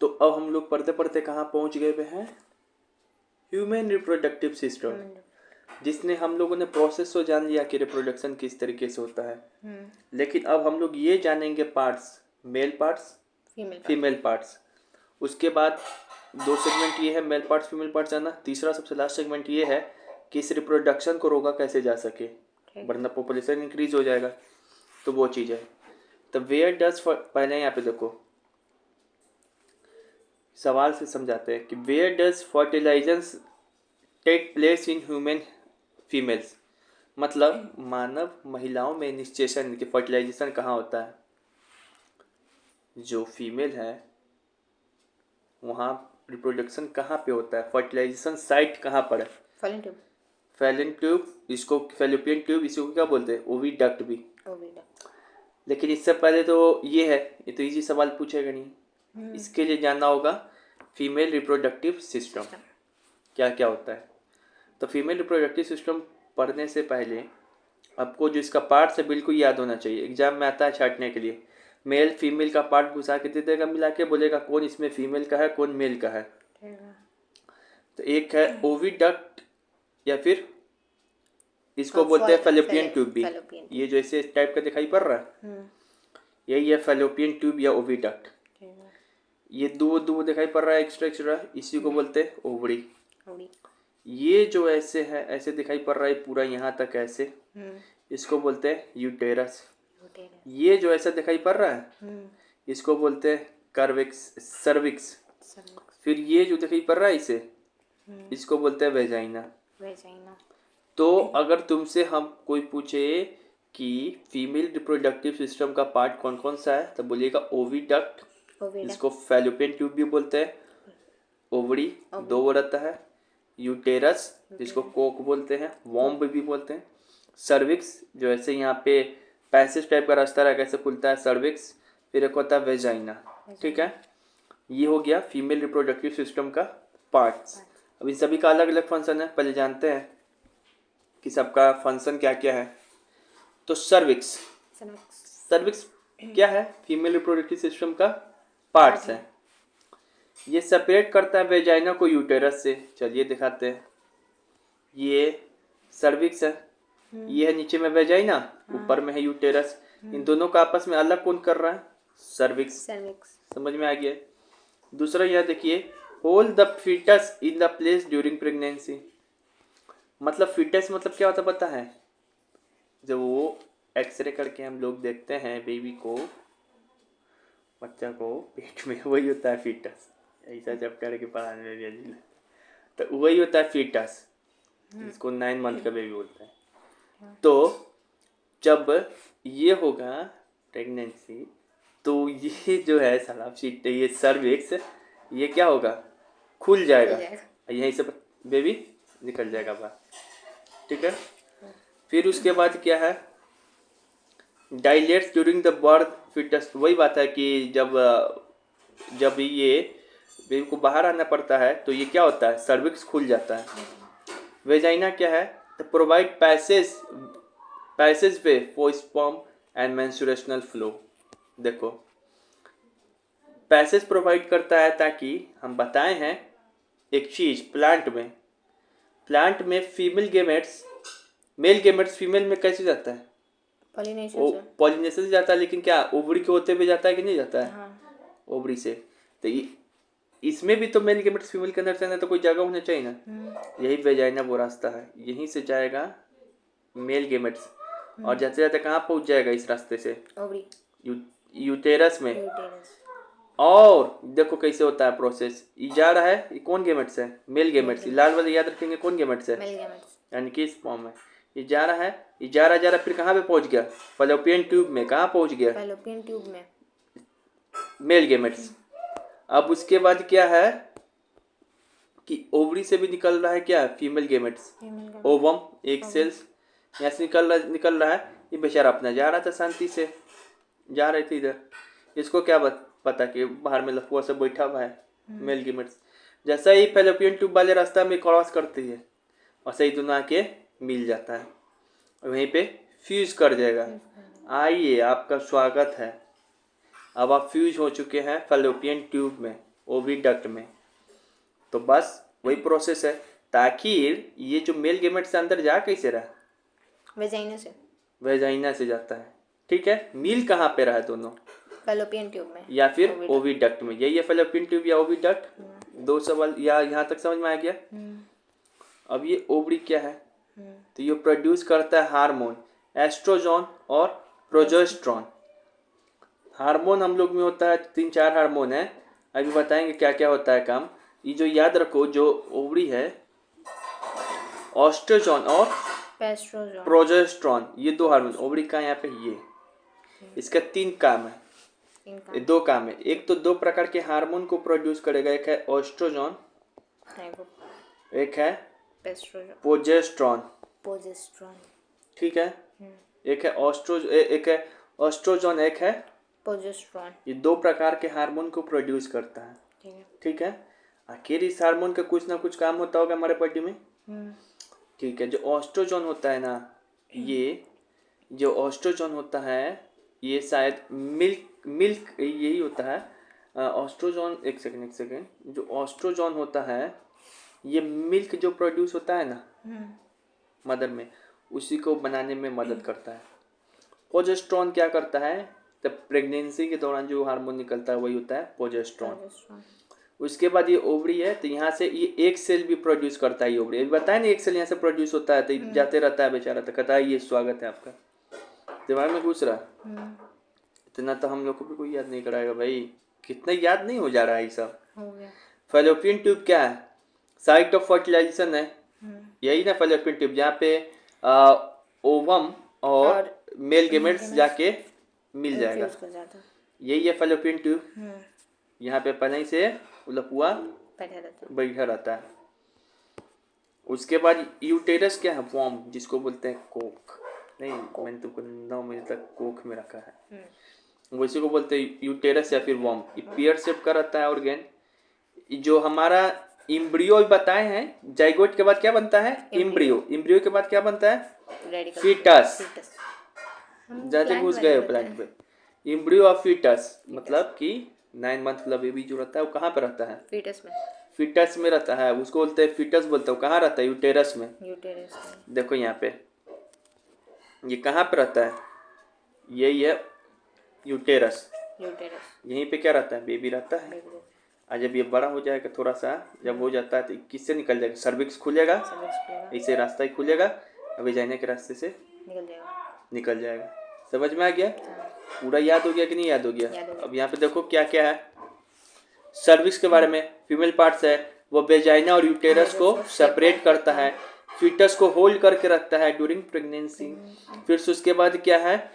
तो अब हम लोग पढ़ते पढ़ते कहाँ पहुँच गए हुए हैं? ह्यूमन रिप्रोडक्टिव सिस्टम, जिसने हम लोगों ने प्रोसेस तो जान लिया कि रिप्रोडक्शन किस तरीके से होता है। लेकिन अब हम लोग ये जानेंगे parts, male parts, female parts. उसके बाद दो सेगमेंट ये है, मेल पार्ट्स फीमेल पार्ट्स जाना। तीसरा सबसे लास्ट सेगमेंट ये है कि इस रिप्रोडक्शन को रोका कैसे जा सके, वरना पॉपुलेशन इंक्रीज हो जाएगा। तो वो चीज़ है। तो वेयर डज, पहले यहाँ पे देखो सवाल से समझाते हैं कि where does fertilisation take place in human females. मतलब मानव महिलाओं में निषेचन के फर्टिलाइजेशन कहाँ होता है? जो फीमेल है वहाँ रिप्रोडक्शन कहाँ पे होता है? फर्टिलाइजेशन साइट कहाँ पर है? फैलन ट्यूब, इसको फैलोपियन ट्यूब, इसको क्या बोलते हैं? ओविडक्ट भी। लेकिन इससे पहले तो ये है, ये तो इजी सवाल पूछेगा नहीं। इसके लिए जानना होगा फीमेल रिप्रोडक्टिव सिस्टम क्या क्या होता है। तो फीमेल रिप्रोडक्टिव सिस्टम पढ़ने से पहले आपको जो इसका पार्ट है बिल्कुल याद होना चाहिए। एग्जाम में आता है छांटने के लिए, मेल फीमेल का पार्ट घुसा के दे देगा मिला के, बोलेगा कौन इसमें फीमेल का है कौन मेल का है। तो एक है ओविडक्ट या फिर इसको बोलते हैं फैलोपियन ट्यूब भी। ये जो ऐसे टाइप का दिखाई पड़ रहा है यही है फैलोपियन ट्यूब या ओविडक्ट। ये दो दिखाई पड़ रहा है एक्स्ट्रा एक्स्ट्रा, इसी को बोलते हैं ओवरी। ये जो ऐसे है ऐसे दिखाई पड़ रहा है पूरा यहाँ तक ऐसे, इसको बोलते हैं यूटेरस। ये जो ऐसा दिखाई पड़ रहा है इसको बोलते हैं कर्विक्स, सर्विक्स। फिर ये जो दिखाई पड़ रहा है इसे इसको बोलते हैं वेजाइना। तो अगर तुमसे हम कोई पूछे कि फीमेल रिप्रोडक्टिव सिस्टम का पार्ट कौन कौन सा है तो बोलिएगा ओविडक्ट, इसको फैलोपियन ट्यूब भी बोलते हैं, ओवरी दो रहता है, यूटेरस जिसको कोक बोलते हैं, वॉम्ब भी बोलते हैं, सर्विक्स जो ऐसे यहाँ पे पैसेज टाइप का रास्ता रहा कैसे खुलता है सर्विक्स, फिर एक होता है वेजाइना। ठीक है, ये हो गया फीमेल रिप्रोडक्टिव सिस्टम का पार्ट्स। अब इन सभी का अलग अलग फंक्शन है, पहले जानते हैं कि सबका फंक्शन क्या क्या है। तो सर्विक्स क्या है? फीमेल रिप्रोडक्टिव सिस्टम का पार्ट्स है। ये सेपरेट करता है वेजाइना को यूटेरस से। चलिए दिखाते हैं। ये सर्विक्स है, ये है नीचे में वेजाइना, ऊपर में है यूटेरस। इन दोनों का आपस में अलग कौन कर रहा है? सर्विक्स। समझ में आ गया। दूसरा यह देखिए, hold the foetus in the place during pregnancy. मतलब फीटस मतलब क्या होता है पता है? जब वो एक्सरे करके हम लोग देखते हैं बेबी को, बच्चा को पेट में, वही होता है फीटस। ऐसा चैप्टर के पढ़ाने में भी अजीब, तो वही होता है फीटस, जिसको 9 मंथ का बेबी बोलते हैं। तो जब ये होगा प्रेगनेंसी तो ये जो है साला फीट, ये सर्विक्स, ये क्या होगा? खुल जाएगा, यहीं से बेबी निकल जाएगा बाहर। ठीक है, फिर उसके बाद क्या है? Dilates during the birth foetus. वही बात है कि जब ये बेबी को बाहर आना पड़ता है तो ये क्या होता है? सर्विक्स खुल जाता है। वेजाइना क्या है? तो provide passage way for sperm and menstrual flow. देखो पैसेज प्रोवाइड करता है ताकि हम बताए हैं एक चीज, प्लांट में female gametes, male gametes female में कैसे जाता है? पॉलिनेशन से जाता है, लेकिन क्या ओवरी के होते हुए जाता है कि नहीं जाता है? हाँ। ओवरी से। तो इसमें भी तो मेल गेमेट्स फीमेल के अंदर जाना तो कोई जगह होना चाहिए ना। यही वेजाइना वो रास्ता है, यहीं से जाएगा मेल गेमेट्स और जाते जाते कहाँ पहुंच जाएगा इस रास्ते से? ओवरी, यूटेरस में। और देखो कैसे होता है प्रोसेस। ये जा रहा है, ये कौन गेमेट्स है? Mail gametes. लाल वाले याद रखेंगे कौन गेमेट्स है? यानी कि स्पर्म है। ये जा रहा है, ये जा रहा फिर कहाँ पे पहुंच गया? फैलोपियन ट्यूब में। कहाँ पहुंच गया? फैलोपियन ट्यूब में, मेल गेमेट्स। अब उसके बाद क्या है कि ओवरी से भी निकल रहा है क्या? फीमेल गेमेट्स, ओवम, एक सेल्स यहाँ से निकल रहा है। ये बेचारा अपना जा रहा था, शांति से जा रहे थे इधर। इसको क्या पता कि बाहर में लफुआ से बैठा हुआ है मेल गेमेट्स। जैसा ही फैलोपियन ट्यूब वाले रास्ता में क्रॉस करती है वैसे ही दोनों आके मिल जाता है, वहीं पे फ्यूज कर जाएगा। आइए, आपका स्वागत है। अब आप फ्यूज हो चुके हैं फैलोपियन ट्यूब में। ओविडक्ट में। तो बस वही प्रोसेस है, ताकि ये जो मेल गेमेट से अंदर जा कैसे रहा, वेजाइना से जाता है, ठीक है। मील कहाँ पे रहा दोनों, फैलोपियन ट्यूब में या फिर ओविडक्ट में। यही है फैलोपियन ट्यूब या ओविडक्ट। दो सवाल या यहाँ तक समझ में आ गया। अब ये ओवरी क्या है, तो ये प्रोड्यूस करता है हार्मोन, एस्ट्रोजन और प्रोजेस्टेरॉन। हार्मोन हम लोग में होता है 3-4 हार्मोन है, अभी बताएंगे क्या क्या होता है काम। ये जो याद रखो, जो ओवरी है, एस्ट्रोजन और प्रोजेस्टेरॉन, ये 2 हार्मोन। ओवरी का यहाँ पे ये, इसका 3 काम है, 2 काम है। एक तो 2 प्रकार के हार्मोन को प्रोड्यूस करेगा, एक है एस्ट्रोजन, एक है प्रोजेस्टेरॉन, ठीक है। एक है एस्ट्रोजन, एक है प्रोजेस्टेरॉन। ये 2 प्रकार के हार्मोन को प्रोड्यूस करता है, ठीक है। आखिर इस हार्मोन का कुछ ना कुछ काम होता होगा हमारे बॉडी में, ठीक है। जो एस्ट्रोजन होता है ना, ये जो एस्ट्रोजन होता है, ये शायद मिल्क यही होता है। एस्ट्रोजन, एक सेकेंड, जो एस्ट्रोजन होता है, ये मिल्क जो प्रोड्यूस होता है ना मदर में, उसी को बनाने में मदद करता है। प्रोजेस्टेरॉन क्या करता है, तब प्रेगनेंसी के दौरान जो हार्मोन निकलता है वही होता है प्रोजेस्टेरॉन। उसके बाद ये ओवरी है, तो यहाँ से ये एक सेल भी प्रोड्यूस करता है। ये ओवरी बताया ना, एक सेल यहाँ से प्रोड्यूस होता है, तो जाते रहता है बेचारा, तो कहता है ये स्वागत है आपका, दिमाग में घुस रहा। इतना तो हम लोग को भी कोई याद नहीं कराएगा भाई, कितना याद नहीं हो जा रहा है ये सब। फैलोपियन ट्यूब क्या है, साइट ऑफ फर्टिलाइजेशन है, यही ना फैलोपियन ट्यूब, जहाँ पे ओवम और मेल गेमेट्स जाके मिल जाएगा, यही है फैलोपियन ट्यूब। यहाँ पे पहले ही से लपुआ बैठा रहता है। उसके बाद यूटेरस क्या है, वॉर्म, जिसको बोलते हैं कोक। नहीं, मैंने तुमको 9 महीने तक कोख में रखा है, वैसे को बोलते हैं यूटेरस या फिर वॉर्म। ये पेयर शेप का रहता है ऑर्गेन। जो हमारा इम्ब्रियो बताए हैं, जाइगोट के बाद क्या बनता है, इम्ब्रियो के बाद क्या बनता है, फीटस। ज्यादा घुस गए प्लांट पे। इम्ब्रियो ऑफ फीटस मतलब कि 9 मंथ वाला बेबी जो रहता है वो कहाँ पे रहता है, फीटस में रहता है, उसको बोलते हैं फीटस बोलते हैं। कहाँ रहता है, यूटेरस में। देखो यहाँ पे ये कहाँ पे रहता है, यही है यूटेरस। यहीं पे क्या रहता है, बेबी रहता है। और जब ये बड़ा हो जाएगा थोड़ा सा, जब हो जाता है तो किससे निकल जाएगा, सर्विक्स खुलेगा, इसे रास्ता ही खुलेगा, अभी जाने के रास्ते से निकल जाएगा। समझ में आ गया, पूरा याद हो गया कि नहीं याद हो गया। अब यहाँ पे देखो क्या क्या है सर्विक्स के बारे में। फीमेल पार्ट्स है, वो वेजाइना और यूटेरस को सेपरेट करता है, फीटस को होल्ड करके रखता है ड्यूरिंग प्रेगनेंसी। फिर उसके बाद क्या है,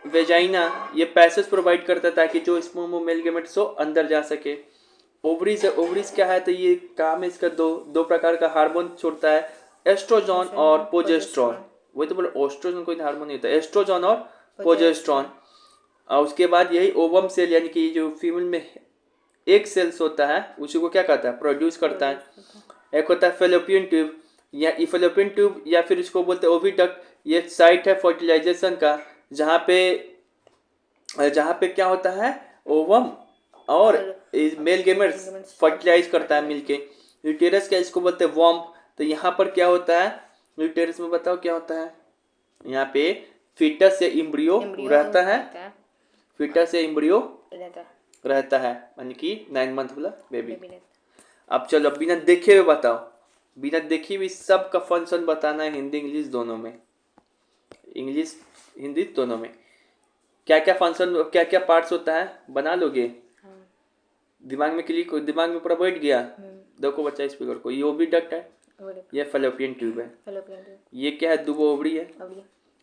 वेजाइना ये पैसेज प्रोवाइड करता है ताकि जो स्पर्म मेल गेमेट्स हो अंदर जा सके। ओवरीज है, ओवरीज क्या है, तो ये काम है इसका, दो प्रकार का हार्मोन छोड़ता है, एस्ट्रोजन और प्रोजेस्टेरॉन। वही तो बोले, एस्ट्रोजन कोई हार्मोन नहीं होता, एस्ट्रोजन और प्रोजेस्टेरॉन। और उसके बाद यही ओवम सेल, यानी कि जो फीमेल में एक सेल्स होता है, उसी को क्या कहता है, प्रोड्यूस करता है। एक होता है फैलोपियन ट्यूब, या फैलोपियन ट्यूब या फिर इसको बोलते हैं ओविडक्ट। ये साइट है फर्टिलाइजेशन का, जहाँ पे क्या होता है, ओवम और मेल गेमेट्स फर्टिलाइज करता है मिलके। यूटेरस क्या, इसको बोलते हैं वॉर्म। तो यहाँ पर क्या होता है, यूटेरस में बताओ क्या होता है, यहाँ पे फीटस या इम्ब्रियो रहता है, फीटस या इम्ब्रियो रहता है, यानी कि 9 मंथ वाला बेबी। अब चलो बिना देखे हुए बताओ, बिना देखे हुए सब का फंक्शन बताना है, हिंदी इंग्लिश दोनों में, इंग्लिश हिंदी दोनों में। क्या क्या फंक्शन, क्या क्या पार्ट्स होता है, बना लोगे, दिमाग में क्लिक, दिमाग में पूरा बैठ गया। देखो बच्चा स्पीकर को, ये ओविडक्ट है, ये फैलोपियन ट्यूब है, ये क्या है, दूबो ओवरी है,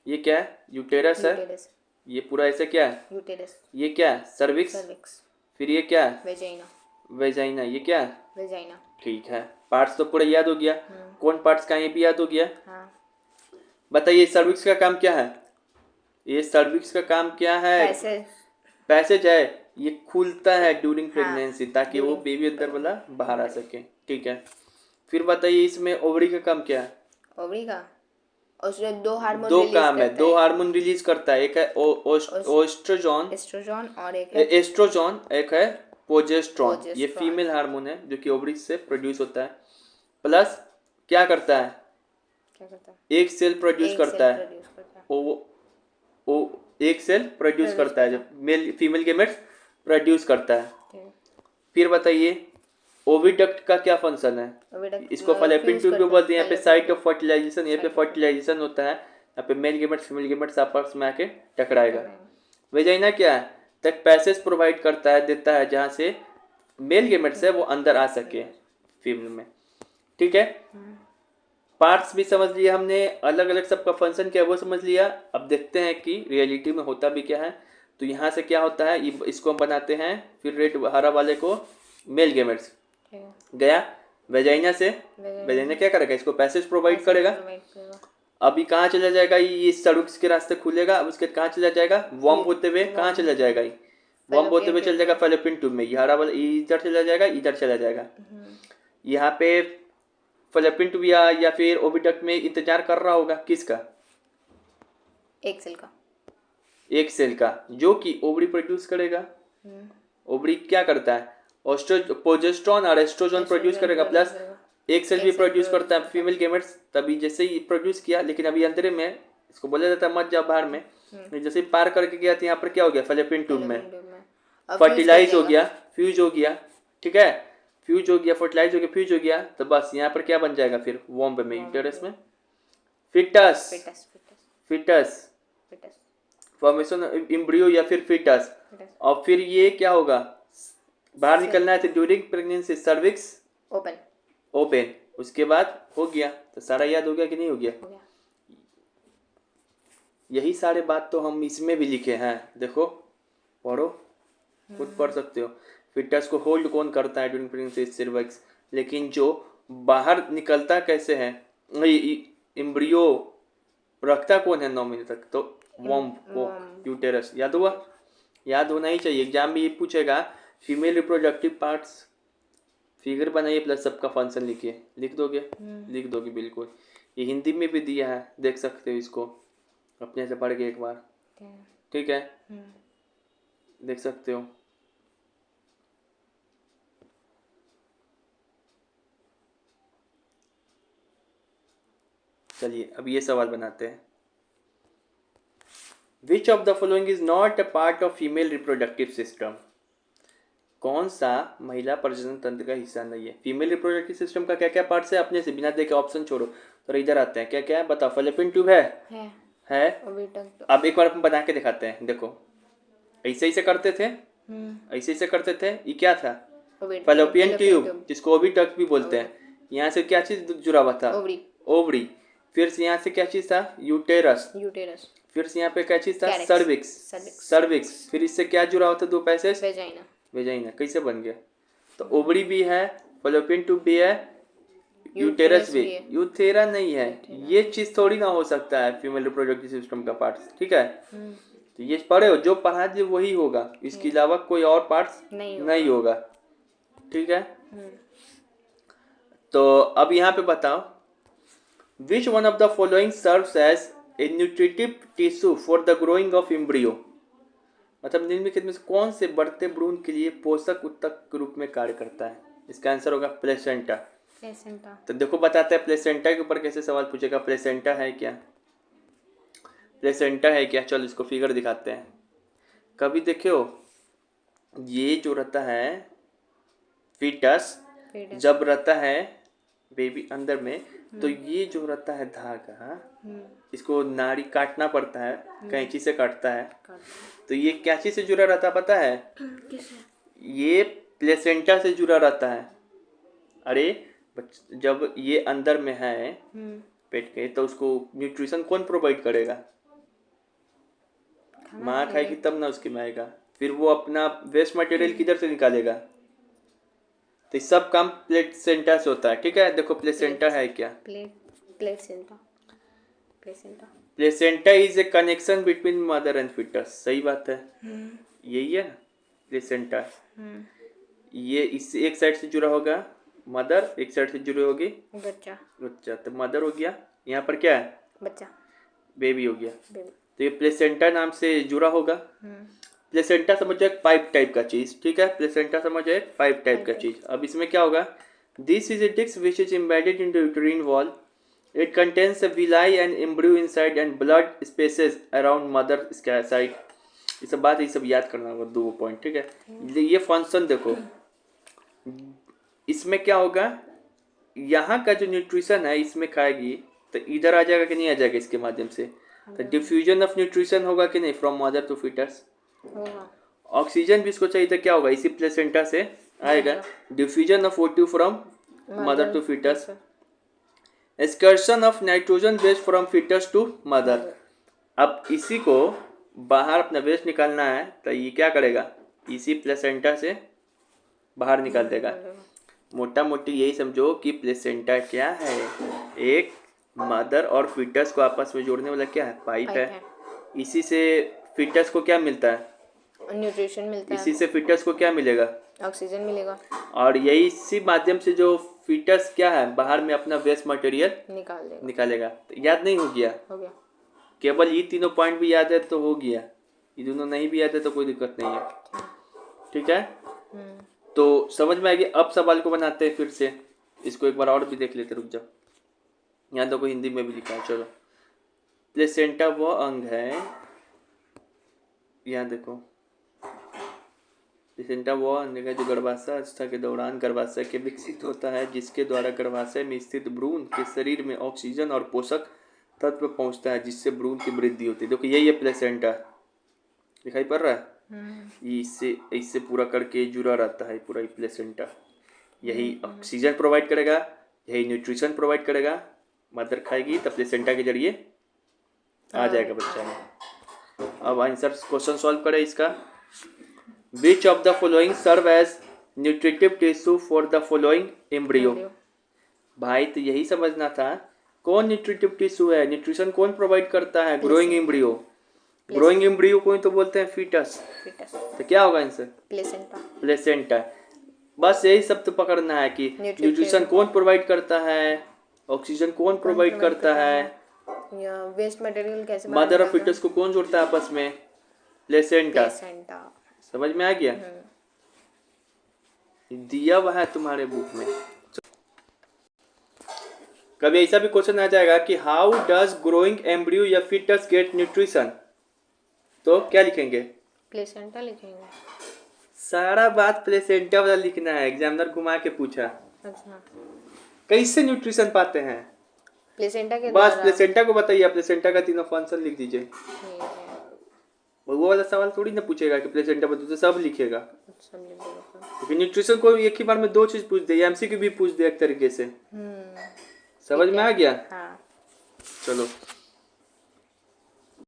ये क्या है, यूटेरस है, ये पूरा ऐसा क्या है, यूटेरस, ये क्या है, सर्विक्स, फिर ये क्या है, वेजाइना, ये क्या है, वेजाइना। ठीक है, पार्ट्स तो पूरा याद हो गया। कौन पार्ट्स का, ये भी याद हो गया। बताइए सर्विक्स का काम क्या है, ये सर्विक्स का काम क्या है, पैसेज है, ये खुलता है ड्यूरिंग प्रेगनेंसी, ताकि वो बेबी अंदर वाला बाहर आ सके, ठीक है। फिर बताइए इसमें ओवरी का काम क्या है, ओवरी का उसमें दो काम है, 2 हार्मोन रिलीज करता है, एक है एस्ट्रोजन और एक है एस्ट्रोजन, एक है प्रोजेस्टेरॉन, ये Progesterone. फीमेल हार्मोन है जो कि ओवरी से प्रोड्यूस होता है। प्लस क्या करता है, क्या करता है? एक सेल प्रोड्यूस एक करता सेल है, प्रोड्यूस करता है। ओ एक सेल प्रोड्यूस Produce करता है, करता जब मेल फीमेल गेमेट्स प्रोड्यूस करता है। ठीक है। फिर बताइए ओविडक्ट का क्या फंक्शन है, Oviduct, इसको फैलोपियन fuse ट्यूब भी करता है, बोलते हैं। यहाँ पे fallopian site tube. Of fertilisation, यहाँ पे Site of फर्टिलाइजेशन होता है, यहाँ पे मेल गेमेट्स फीमेल गेमेट्स आपस में आके टकराएगा। टकराएगा। वेजाइना क्या है, तक पैसेज प्रोवाइड करता है, देता है, जहाँ से मेल गेमेट्स है वो अंदर आ सके फीमेल में। ठीक है, पार्ट्स भी समझ लिया हमने, अलग अलग सबका फंक्शन क्या है वो समझ लिया। अब देखते हैं कि रियलिटी में होता भी क्या है। तो यहाँ से क्या होता है, इसको हम बनाते हैं, फिर रेड हरा वाले को मेल गेमेट्स ठीक है। गया वेजाइना से, Vagina वेजाइना क्या करेगा, इसको पैसेज प्रोवाइड Passage करेगा। provide करेगा। अभी कहाँ चला जाएगा, ये सरुक्स के रास्ते खुलेगा, अब उसके कहाँ चला जाएगा, वॉर्म होते हुए कहाँ चला जाएगा, ये वॉर्म होते हुए चला जाएगा फैलोपियन ट्यूब में। ये हरा वाला इधर चला जाएगा, इधर चला जाएगा। यहाँ पे फैलोपियन ट्यूब या फिर ओविडक्ट में इंतजार कर रहा होगा किसका, एक सेल का। एक सेल का, जो कि ओवरी प्रोड्यूस करेगा। ओवरी क्या करता है, प्रोजेस्टेरॉन और एस्ट्रोजन प्रोड्यूस करेगा, प्लस एक सेल भी प्रोड्यूस करता है फीमेल गेमेट्स। तभी जैसे ही प्रोड्यूस किया, लेकिन अभी अंदर में इसको बोला जाता है मत जाओ बाहर में, जैसे ही पार करके गया तो यहाँ पर क्या हो गया, फैलोपियन ट्यूब में फर्टिलाइज हो गया, फ्यूज हो गया। ठीक है, फ्यूज हो गया, फर्टिलाइज हो गया, फ्यूज हो गया, तो बस यहाँ पर क्या बन जाएगा फिर, वॉम्ब में, यूटेरस में foetus, foetus foetus foetus foetus formation embryo या फिर फिटस। और फिर ये क्या होगा, बाहर निकलना है तो during pregnancy cervix open open, उसके बाद हो गया। तो सारा याद हो गया कि नहीं हो गया, हो गया। यही सारे बात तो हम इसमें भी लिखे हैं, देखो पढ़ो, खुद पढ़ सकते हो। फिटस को होल्ड कौन करता है ड्यूरिंग प्रेगनेंसी, सर्विक्स, लेकिन जो बाहर निकलता कैसे है, एम्ब्रियो रखता कौन है 9 महीने तक, तो वॉम्ब वो यूटेरस। याद हुआ, याद होना ही चाहिए, एग्जाम में ये पूछेगा फीमेल रिप्रोडक्टिव पार्ट्स, फिगर बनाइए प्लस सबका फंक्शन लिखिए, लिख दोगे, लिख दोगे बिल्कुल। ये हिंदी में भी दिया है, देख सकते हो, इसको अपने से पढ़ के एक बार, ठीक है, देख सकते हो। चलिए अब ये सवाल बनाते हैं, विच of the following is not a part of female reproductive system, कौन सा महिला प्रजनन तंत्र का हिस्सा नहीं है। फीमेल रिप्रोडक्टिव सिस्टम का क्या क्या पार्ट्स है, अपने से बिना देखे ऑप्शन छोड़ो, तो इधर आते हैं, क्या क्या है बताओ। फैलोपियन ट्यूब है। अब एक बार हम बना के दिखाते हैं, देखो ऐसे ऐसे करते थे, ऐसे ऐसे करते थे, ये क्या था, फैलोपियन ट्यूब, जिसको ओविडक्ट भी बोलते हैं। यहाँ से क्या चीज जुड़ा हुआ था, ओवरी। फिर से यहाँ से क्या चीज था, यूटेरस। फिर से यहाँ पे क्या चीज था, सर्विक्स। फिर इससे क्या जुड़ा होता, दो पैसेज, वेजाइना। कैसे बन गया, तो ओवरी भी है, फैलोपियन ट्यूब भी है, यूटेरस भी। यूथेरा नहीं है, ये चीज थोड़ी ना हो सकता है फीमेल रिप्रोडक्टिव सिस्टम का पार्ट, ठीक है। तो ये पढ़े हो, जो पढ़ा दिए वही होगा, इसके अलावा कोई और पार्ट्स नहीं होगा, ठीक है। तो अब यहाँ पे बताओ, which one of the following serves as a nutritive tissue for the growing of embryo, मतलब निम्नलिखित में से कौन से बढ़ते भ्रूण के लिए पोषक उत्तक के रूप में कार्य करता है। इसका आंसर होगा प्लेसेंटा। तो देखो बताते हैं प्लेसेंटा के ऊपर कैसे सवाल पूछेगा, प्लेसेंटा है क्या, प्लेसेंटा है क्या, चलो इसको फिगर दिखाते हैं। कभी देखो, ये जो रहता है फीटस, जब रहता है बेबी अंदर में, तो ये जो रहता है धागा, इसको नाड़ी काटना पड़ता है, कैंची से काटता है। तो ये क्या चीज से जुड़ा रहता है पता है, ये प्लेसेंटा से जुड़ा रहता है। अरे जब ये अंदर में है पेट के, तो उसको न्यूट्रिशन कौन प्रोवाइड करेगा, माँ खाएगी तब ना उसके में आएगा। फिर वो अपना वेस्ट मटेरियल किधर से निकालेगा, तो सब काम प्लेसेंटा से होता है, ठीक है। देखो प्लेसेंटा है क्या, placenta is a connection between mother and foetus, सही बात है, यही है ना प्लेसेंटा। ये इससे एक साइड से जुड़ा होगा मदर, एक साइड से जुड़ी होगी बच्चा, तो मदर हो गया, यहाँ पर क्या है बच्चा, बेबी हो गया। तो ये प्लेसेंटा नाम से जुड़ा होगा। प्लेसेंटा समझो एक पाइप टाइप का चीज, ठीक है, प्लेसेंटा समझो एक पाइप टाइप का चीज। अब इसमें क्या होगा, this is a disc which is embedded in the uterine wall, it contains a villi and embryo inside and blood spaces around mother side. ये सब बात, ये सब याद करना होगा, 2 पॉइंट, ठीक है। ये फंक्शन देखो, इसमें क्या होगा, यहाँ का जो न्यूट्रिशन है इसमें खाएगी तो इधर आ जाएगा कि नहीं आ जाएगा इसके माध्यम से, तो डिफ्यूजन ऑफ न्यूट्रिशन होगा कि नहीं from mother to foetus. Oxygen भी इसको चाहिए तो क्या होगा, इसी प्लेसेंटा से आएगा, diffusion of O2 from mother to foetus, excursion of nitrogen waste from foetus to mother. अब इसी को बाहर अपना वेस्ट निकालना है तो ये क्या करेगा, इसी प्लेसेंटा से बाहर निकाल देगा। मोटा मोटी यही समझो कि प्लेसेंटा क्या है, एक मदर और फीटस को आपस में जोड़ने वाला क्या है, पाइप है। इसी से फीटस को क्या मिलता है, न्यूट्रिशन मिलता है। इसी से फीटस को क्या मिलेगा, ऑक्सीजन मिलेगा। और यही इसी माध्यम से जो फीटस क्या है बाहर में अपना वेस्ट मटेरियल निकालेगा। तो याद नहीं हो गया, केवल ये तीनों पॉइंट भी याद है तो हो गया, ये दोनों नहीं भी याद है तो कोई दिक्कत नहीं है, ठीक है। तो समझ में आएगी। अब सवाल को बनाते हैं फिर से, इसको एक बार और भी देख लेते, रुक जाओ, यहाँ तो कोई हिंदी में भी लिखा है। चलो, प्लेसेंटा वो अंग है, यहाँ देखो, प्लेसेंटा वो अंग है जो गर्भाशय अवस्था के दौरान गर्भाशय के विकसित होता है, जिसके द्वारा गर्भाशय में स्थित भ्रूण के शरीर में ऑक्सीजन और पोषक तत्व पहुंचता है, जिससे भ्रूण की वृद्धि होती है। देखो यही है प्लेसेंटा, दिखाई पड़ रहा है, इससे पूरा करके जुड़ा रहता है पूरा प्लेसेंटा। यही ऑक्सीजन प्रोवाइड करेगा, यही न्यूट्रिशन प्रोवाइड करेगा, मदर खाएगी तब प्लेसेंटा के जरिए आ जाएगा बच्चा में। अब आंसर क्वेश्चन सॉल्व करें इसका। Which of the following serve as nutritive tissue for the following embryo. भाई तो यही समझना था, कौन न्यूट्रिटिव टिश्यू है, न्यूट्रिशन कौन प्रोवाइड करता है, ग्रोइंग एम्ब्रियो। ग्रोइंग एम्ब्रियो को ही तो बोलते हैं फीटस, तो क्या होगा आंसर, प्लेसेंटा। बस यही सब तो पकड़ना है कि न्यूट्रिशन कौन प्रोवाइड करता है, ऑक्सीजन कौन प्रोवाइड करता है, वेस्ट मटेरियल कैसे, मदर और फीटस को कौन जोड़ता है आपस में, प्लेसेंटा। समझ में आ गया, दिया हुआ है तुम्हारे बुक में। कभी ऐसा भी क्वेश्चन आ जाएगा कि हाउ डज ग्रोइंग एम्ब्रियो या फीटस गेट न्यूट्रिशन, तो क्या लिखेंगे, प्लेसेंटा लिखेंगे। सारा बात प्लेसेंटा वाला लिखना है, एग्जामिनर घुमा के पूछा। अच्छा, कैसे न्यूट्रिशन पाते हैं, प्लेसेंटा के बस प्लेसेंटा को बताइए, प्लेसेंटा का तीनों फंक्शन लिख दीजिए। वो वाला सवाल थोड़ी ना पूछेगा कि प्लेसेंटा बताओ, तो सब लिखेगा, क्योंकि न्यूट्रिशन को एक ही बार में 2 चीज पूछ दे, एमसीक्यू भी पूछ दे एक तरीके से। समझ में आ गया। हाँ। चलो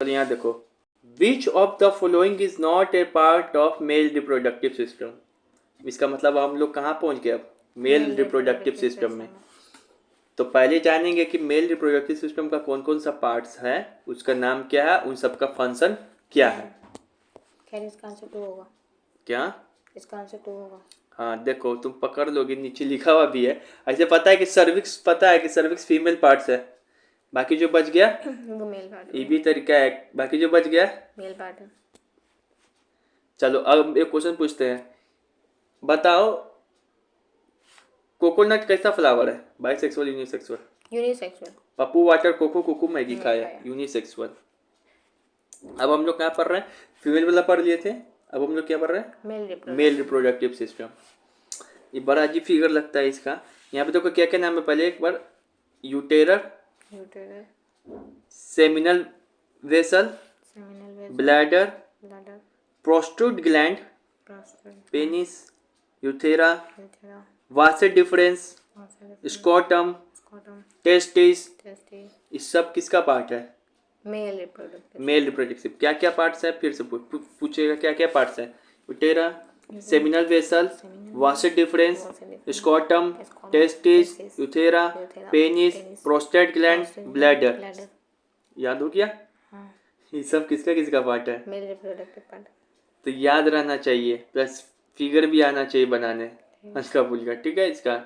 यहाँ देखो, which of the following is not a part of male reproductive system. इसका मतलब हम लोग कहाँ पहुंच गए, अब मेल रिप्रोडक्टिव सिस्टम में। तो पहले जानेंगे कि मेल रिप्रोडक्टिव सिस्टम का कौन कौन सा पार्ट्स है, उसका नाम क्या है, उन सब का फंक्शन क्या है। खैर इसका आंसर 2 होगा। क्या इसका आंसर 2 होगा। हाँ देखो, तुम पकड़ लोगे, नीचे लिखा हुआ भी है। ऐसे पता है कि सर्विक्स, पता है कि सर्विक्स फीमेल पार्ट्स है, बाकी जो बच गया वो मेल पार्ट ये भी तरीका है, बाकी जो बच गया मेल पार्ट है। चलो अब एक क्वेश्चन पूछते हैं, बताओ कोकोनट कैसा फ्लावर है, bisexual unisexual. Unisexual. Pappu water coco कुकू मैगी खाया, यूनिसेक्सुअल। अब हम लोग क्या पढ़ रहे हैं, फीमेल वाला पढ़ लिए थे, अब हम लोग क्या पढ़ रहे हैं, मेल रिप्रोडक्टिव सिस्टम। ये बड़ा अजीब फिगर लगता है इसका। यहाँ पे देखो क्या क्या नाम है, पहले एक बार, ureter, seminal vesicle, bladder, prostate gland, penis, urethra, vas deferens, scrotum, testis, इस सब किसका पार्ट है, मेल रिप्रोडक्टिव। Male reproductive. क्या क्या पार्ट्स है, फिर से पूछेगा क्या क्या पार्ट्स है, ureter, seminal vesicle, vas deferens, scrotum, testis, urethra, penis, prostate gland, bladder. याद हो गया। हाँ। ये सब किसका किसका पार्ट है, मेल रिप्रोडक्टिव पार्ट। तो याद रहना चाहिए, प्लस फिगर भी आना चाहिए बनाने हल्का फुल्का, ठीक है इसका।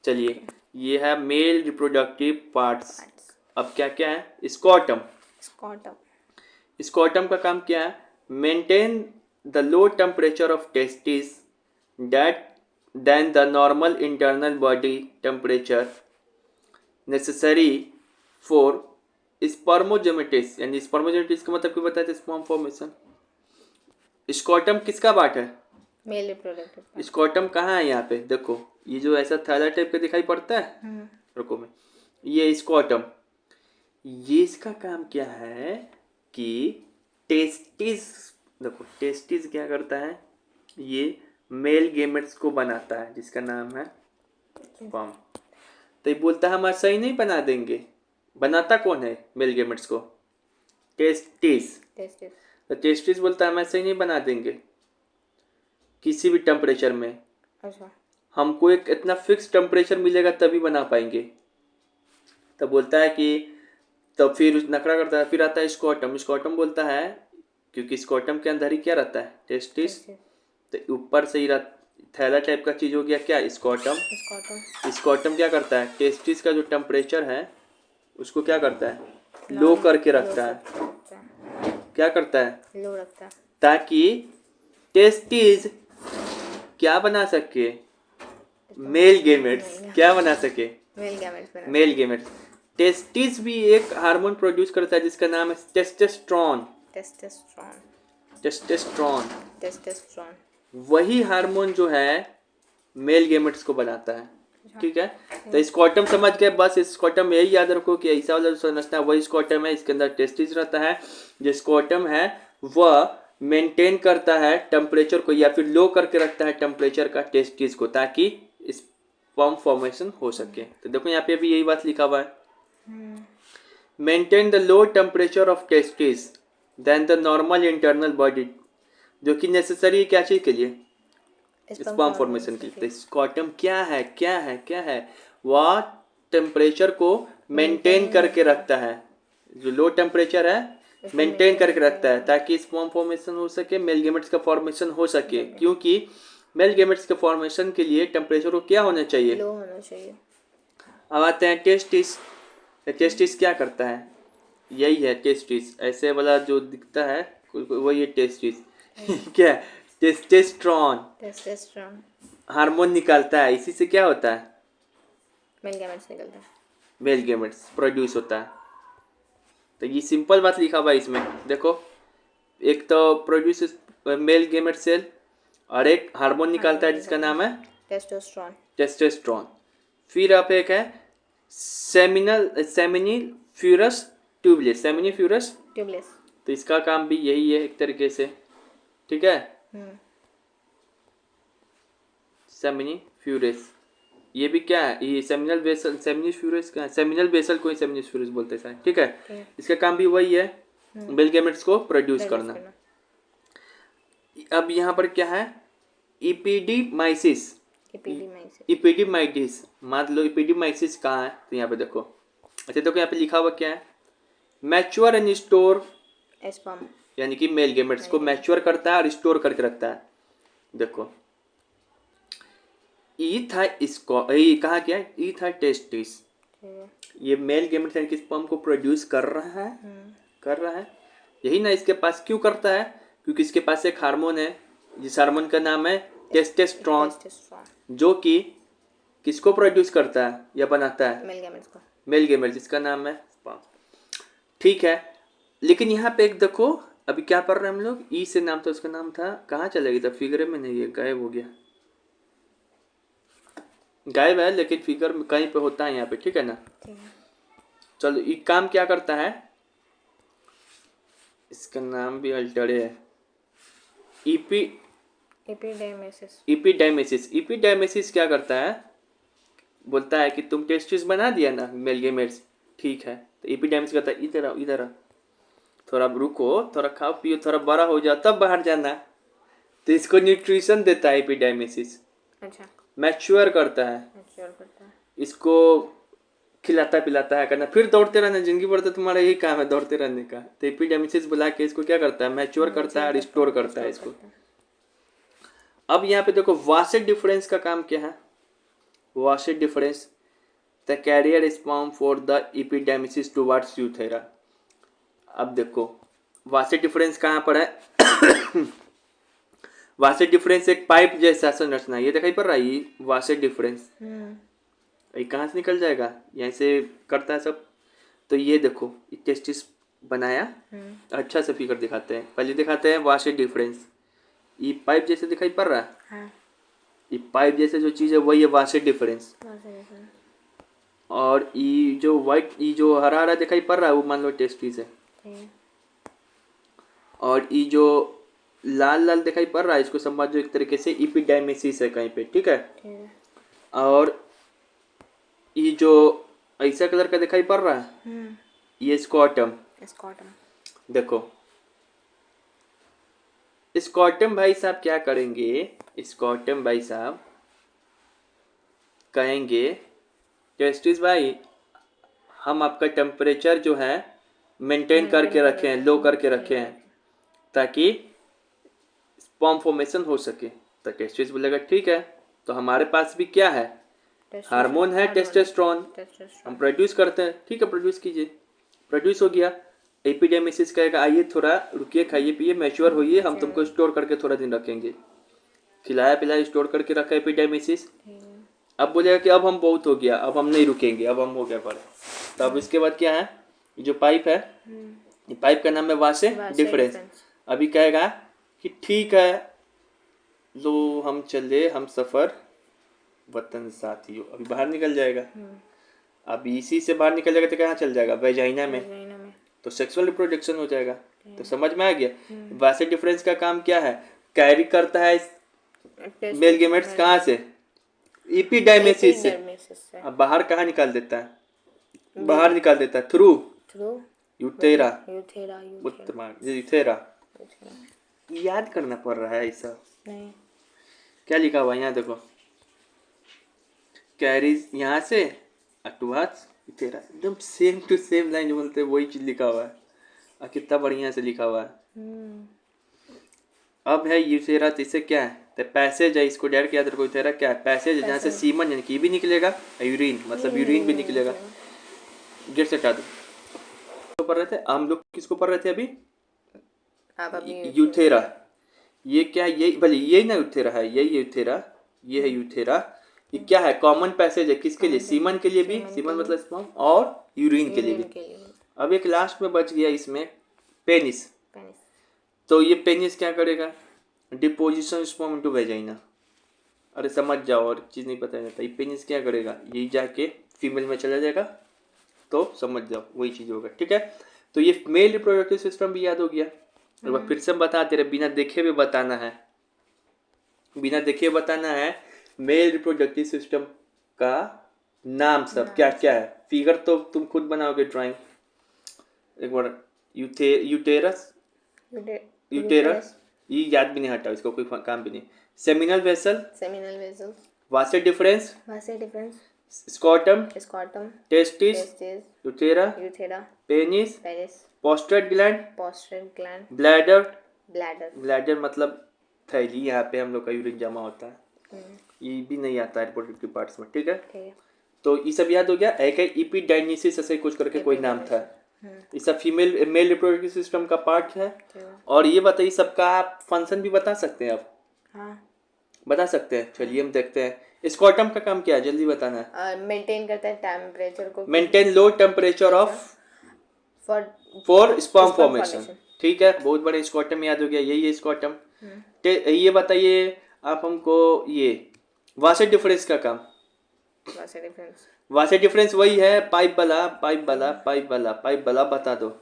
चलिए ये है मेल रिप्रोडक्टिव पार्ट्स। अब क्या क्या है, स्कॉटम। स्कॉटम का काम क्या है, maintain the low temperature of testis that than the normal internal body temperature necessary for spermogenitis, यानी spermogenitis का मतलब क्या बताया था? Sperm formation. स्कॉटम किसका पार्ट है? Male reproductive part. स्कॉटम कहाँ है यहाँ पे? देखो ये जो ऐसा थैला टाइप का दिखाई पड़ता है, रुको में, ये स्कॉटम, ये इसका काम क्या है कि टेस्टिस, देखो टेस्टिस क्या करता है, ये मेल गेमेट्स को बनाता है जिसका नाम है स्पर्म। तो ये बोलता है हम सही नहीं बना देंगे, बनाता कौन है मेल गेमेट्स को? टेस्टिस। तो टेस्टिस बोलता है हम सही नहीं बना देंगे किसी भी टेम्परेचर में। अच्छा। हमको एक इतना फिक्स टेम्परेचर मिलेगा तभी बना पाएंगे। तब बोलता है कि तब फिर नखरा करता है, फिर आता है स्कॉटम। स्कॉटम बोलता है, क्योंकि स्कॉटम के अंदर ही क्या रहता है? टेस्टिस। तो ऊपर से ही थैला टाइप का चीज हो गया क्या? स्कॉटम। स्कॉटम क्या करता है? टेस्टिस का जो टेम्परेचर है उसको क्या करता है? लो करके रखता है। क्या करता है? लो रखता है, ताकि टेस्टिस क्या बना सके? मेल गेमेट्स क्या बना सके? Mail gametes. टेस्टिस भी एक हार्मोन प्रोड्यूस करता है जिसका नाम है टेस्टोस्टेरोन। टेस्टोस्टेरोन वही हार्मोन जो है मेल गेमेट्स को बनाता है। ठीक है, तो स्कॉटम समझ के बस स्कॉटम यही याद रखो कि ऐसा वाला समझना है, वही स्कॉटम है, इसके अंदर टेस्टिस रहता है। जो स्कॉटम है वह मेंटेन करता है टेम्परेचर को, या फिर लो करके रखता है टेम्परेचर का टेस्टिस को, ताकि स्पर्म फॉर्मेशन हो सके। तो देखो यहाँ पे भी यही बात लिखा हुआ है, maintain the low temperature of testis then the normal internal body, जो कि नेसेसरी है क्या चीज के लिए? स्पर्म फॉर्मेशन के लिए। स्कॉटम क्या है? वह टेम्परेचर को मेंटेन करके रखता है, जो लो टेम्परेचर है मेंटेन करके रखता है, ताकि स्पर्म फॉर्मेशन हो सके, मेल गेमेट्स का फॉर्मेशन हो सके। क्योंकि मेल गेमेट्स के फॉर्मेशन के लिए टेम्परेचर को क्या होना चाहिए? लो होना चाहिए। अब आते हैं टेस्टिस। टेस्टिस क्या करता है? यही है टेस्टिस, ऐसे वाला जो दिखता है वही है टेस्टिस। क्या? टेस्टोस्टेरोन हार्मोन निकालता है, इसी से क्या होता है? मेल गेमेट्स निकलता है, मेल गेमेट्स प्रोड्यूस होता है। तो ये सिंपल बात लिखा हुआ है इसमें, देखो एक तो प्रोड्यूस मेल गेमेट सेल और एक हार्मोन निकालता है जिसका नाम है टेस्टोस्टेरोन। फिर आप एक है सेमिनिफ्यूरस ट्यूबलेस। तो इसका काम भी यही है एक तरीके से, ठीक है। सेमिनिफ्यूरस, ये भी क्या है? ये सेमिनल वेसल, सेमिनिफ्यूरस क्या है? सेमिनल वेसल को ही सेमिनिफ्यूरस बोलते हैं, ठीक है। इसका काम भी वही है, मेल गेमेट्स को प्रोड्यूस करना। अब यहाँ पर क्या है? इपिडीमाइसिस। मान लो इपिडीमाइसिस कहाँ है? तो यहाँ पे देखो, अच्छा देखो यहाँ पे लिखा हुआ क्या है? मैच्योर एंड स्टोर स्पर्म, यानी कि मेल गेमेट्स को मैच्योर करता है और स्टोर करके रखता है। देखो ई था इसको, कहा क्या है? ई था टेस्टिस, ये मेल गेमेट्स यानी कि स्पर्म को प्रोड्यूस कर रहा है। यही ना इसके पास क्यों करता है? क्योंकि इसके पास एक हार्मोन है, जिस हार्मोन का नाम है टेस्टोस्टेरोन, जो कि किसको प्रोड्यूस करता है या बनाता है? मेल गेमेट्स, जिसका नाम है स्पर्म। ठीक है, लेकिन यहाँ पे एक देखो, अभी क्या पढ़ रहे हैं हम लोग? ई से नाम था, उसका नाम था, कहाँ चला गया था? फिगर में नहीं है, गायब हो गया, गायब है, लेकिन फिगर में कहीं पे होता है यहाँ पे, ठीक है ना। चलो ये काम क्या करता है? इसका नाम भी अल्टरे है, इपिडेमेसिस क्या करता है? बोलता है कि तुम टेस्टिस बना दिया ना मेल गेमेट्स, ठीक है। तो इपिडेमिस कहता है इधर थोड़ा रुको, थोड़ा खाओ पियो, थोड़ा बड़ा हो जाओ तब बाहर जाना। तो इसको न्यूट्रिशन देता है इपिडेमिस। अच्छा, मैच्योर करता है, इसको खिलाता पिलाता है करना, फिर दौड़ते रहना, जिंदगी भर तो तुम्हारा यही काम है, दौड़ते रहने का। तो एपिडेमिसिस बुला के इसको क्या करता है? मैच्योर करता है, रिस्टोर करता है इसको। अब यहाँ पे देखो वासेट डिफरेंस का काम क्या है? Vas deferens, the carrier sperm for the epididymis towards urethra. अब देखो वासेट डिफरेंस कहाँ पर है? वासे डिफरेंस एक पाइप जैसा संरचना, ये दिखाई पड़ रहा है, ये वासे डिफरेंस, ये कहाँ से निकल जाएगा, यहाँ से करता है सब। तो ये देखो टेस्टिस बनाया, अच्छा से फिगर दिखाते हैं, पहले दिखाते हैं वासे डिफरेंस। ये पाइप जैसे दिखाई पड़ रहा है, हाँ। ये पाइप जैसे जो चीज़ है वही है वासे डिफरेंस। और ये जो वाइट, ये जो हरा हरा दिखाई पड़ रहा है वो मान लो टेस्टिस है। और ये जो लाल लाल दिखाई पड़ रहा है इसको समझो एक तरीके से इपिडेमिसिस है कहीं पे, ठीक है। और ये जो ऐसा कलर का दिखाई पड़ रहा है ये स्कॉटम। देखो स्कॉटम भाई साहब क्या करेंगे, स्कॉटम भाई साहब कहेंगे टेस्टिस भाई हम आपका टेम्परेचर जो है मेंटेन करके रखे हैं, लो करके रखे हैं ताकि स्पर्म फॉर्मेशन हो सके। तो टेस्टिस बोलेगा ठीक है, तो हमारे पास भी क्या है, हार्मोन है टेस्टोस्टेरोन, हम प्रोड्यूस करते हैं, ठीक है प्रोड्यूस कीजिए। प्रोड्यूस हो गया, एपिडेमिसिस कहेगा आइए थोड़ा रुकिए, खाइए पिए, मैच्योर होइए, हम तुमको स्टोर करके थोड़ा दिन रखेंगे। खिलाया पिलाया स्टोर करके रखा एपिडेमिसिस। अब बोलेगा कि अब हम बहुत हो गया, अब हम नहीं रुकेंगे, अब हम हो गया बड़े। तो अब इसके बाद क्या है, जो पाइप है, ये पाइप का नाम है वासे डिफरेंस। अभी कहेगा कि ठीक है लो हम चले हम सफ़र वतन साथियों, अभी बाहर निकल जाएगा। अब इसी से बाहर निकल जाएगा तो कहाँ चल जाएगा, वेजाइना में, तो सेक्सुअल रिप्रोडक्शन हो जाएगा। तो समझ में आ गया वासे डिफरेंस का काम क्या है, कैरी करता है मेल गेमेट्स कहाँ से, एपिडेमिसिस से। अब बाहर कहाँ निकाल देता है, बाहर निकाल देता है थ्रू यूथेरा। यूथेरा याद करना पड़ रहा है ऐसा, क्या लिखा हुआ है यहाँ देखो, कैरीज यहाँ से टुवर्ड्स यूथेरा, एकदम सेम टू सेम लाइन जो बोलते हैं वही चीज लिखा हुआ है, और कितना बढ़िया से लिखा हुआ है। अब है यूथेरा, तो इससे क्या है, तो पैसेज है, इसको डायरेक्ट याद रखो, यूथेरा क्या है, पैसेज है जहाँ से सीमन यानी कि भी निकलेगा, यूरिन मतलब यूरिन भी निकलेगा। गेट से हटा दो, तो पढ़ रहे थे हम लोग, किसको पढ़ रहे थे अभी, यूथेरा। ये क्या है, यही भले यही ना यूथेरा है, यही यूथेरा, ये है यूथेरा। ये क्या है, कॉमन पैसेज है किसके लिए, सीमन के लिए भी, सीमन मतलब स्पर्म, और यूरिन के लिए भी। अब एक लास्ट में बच गया इसमें पेनिस। तो ये पेनिस क्या करेगा, डिपोजिशन स्पर्म इनटू वेजाइना। अरे समझ जाओ, और चीज़ नहीं पता जाता, ये पेनिस क्या करेगा, यही जाके फीमेल में चला जाएगा, तो समझ जाओ वही चीज़ होगा, ठीक है। तो ये मेल रिप्रोडक्टिव सिस्टम भी याद हो गया। एक बार फिर से बताते रहे, बिना देखे हुए बताना है, बिना देखे बताना है। मेल रिप्रोडक्टिव सिस्टम का नाम सब क्या क्या है, फिगर तो तुम खुद बनाओगे ड्राइंग। एक बार यूटेरस, यूटेरस ये याद भी नहीं, हटाओ इसको, कोई काम भी नहीं। Seminal vesicle, vas deferens, scrotum, testis, ureter, penis, पोस्ट्रेट ग्लैंड, ब्लैडर मतलब थैली, यहाँ पे हम लोग का यूरिन जमा होता है। ये भी नहीं आता है रिप्रोडक्टिव पार्ट्स में, ठीक है। तो ये सब याद हो गया। एक है एपिडाइनिसिस ऐसे कुछ करके कोई नाम था, ये सब फीमेल मेल रिप्रोडक्टिव सिस्टम का पार्ट है। और ये बताइए सबका आप फंक्शन भी बता सकते हैं आप, बता सकते हैं, चलिए हम देखते हैं। स्कॉटम का काम क्या है, जल्दी बताना है। मेंटेन करता है टेम्परेचर को, maintain low temperature of for sperm formation, ठीक है। बहुत बड़े स्कॉटम याद हो गया, यही है स्कॉटम। ये बताइए आप हमको, ये वासे डिफरेंस का काम, वासे डिफरेंस वही है, पाइप वाला बता दो।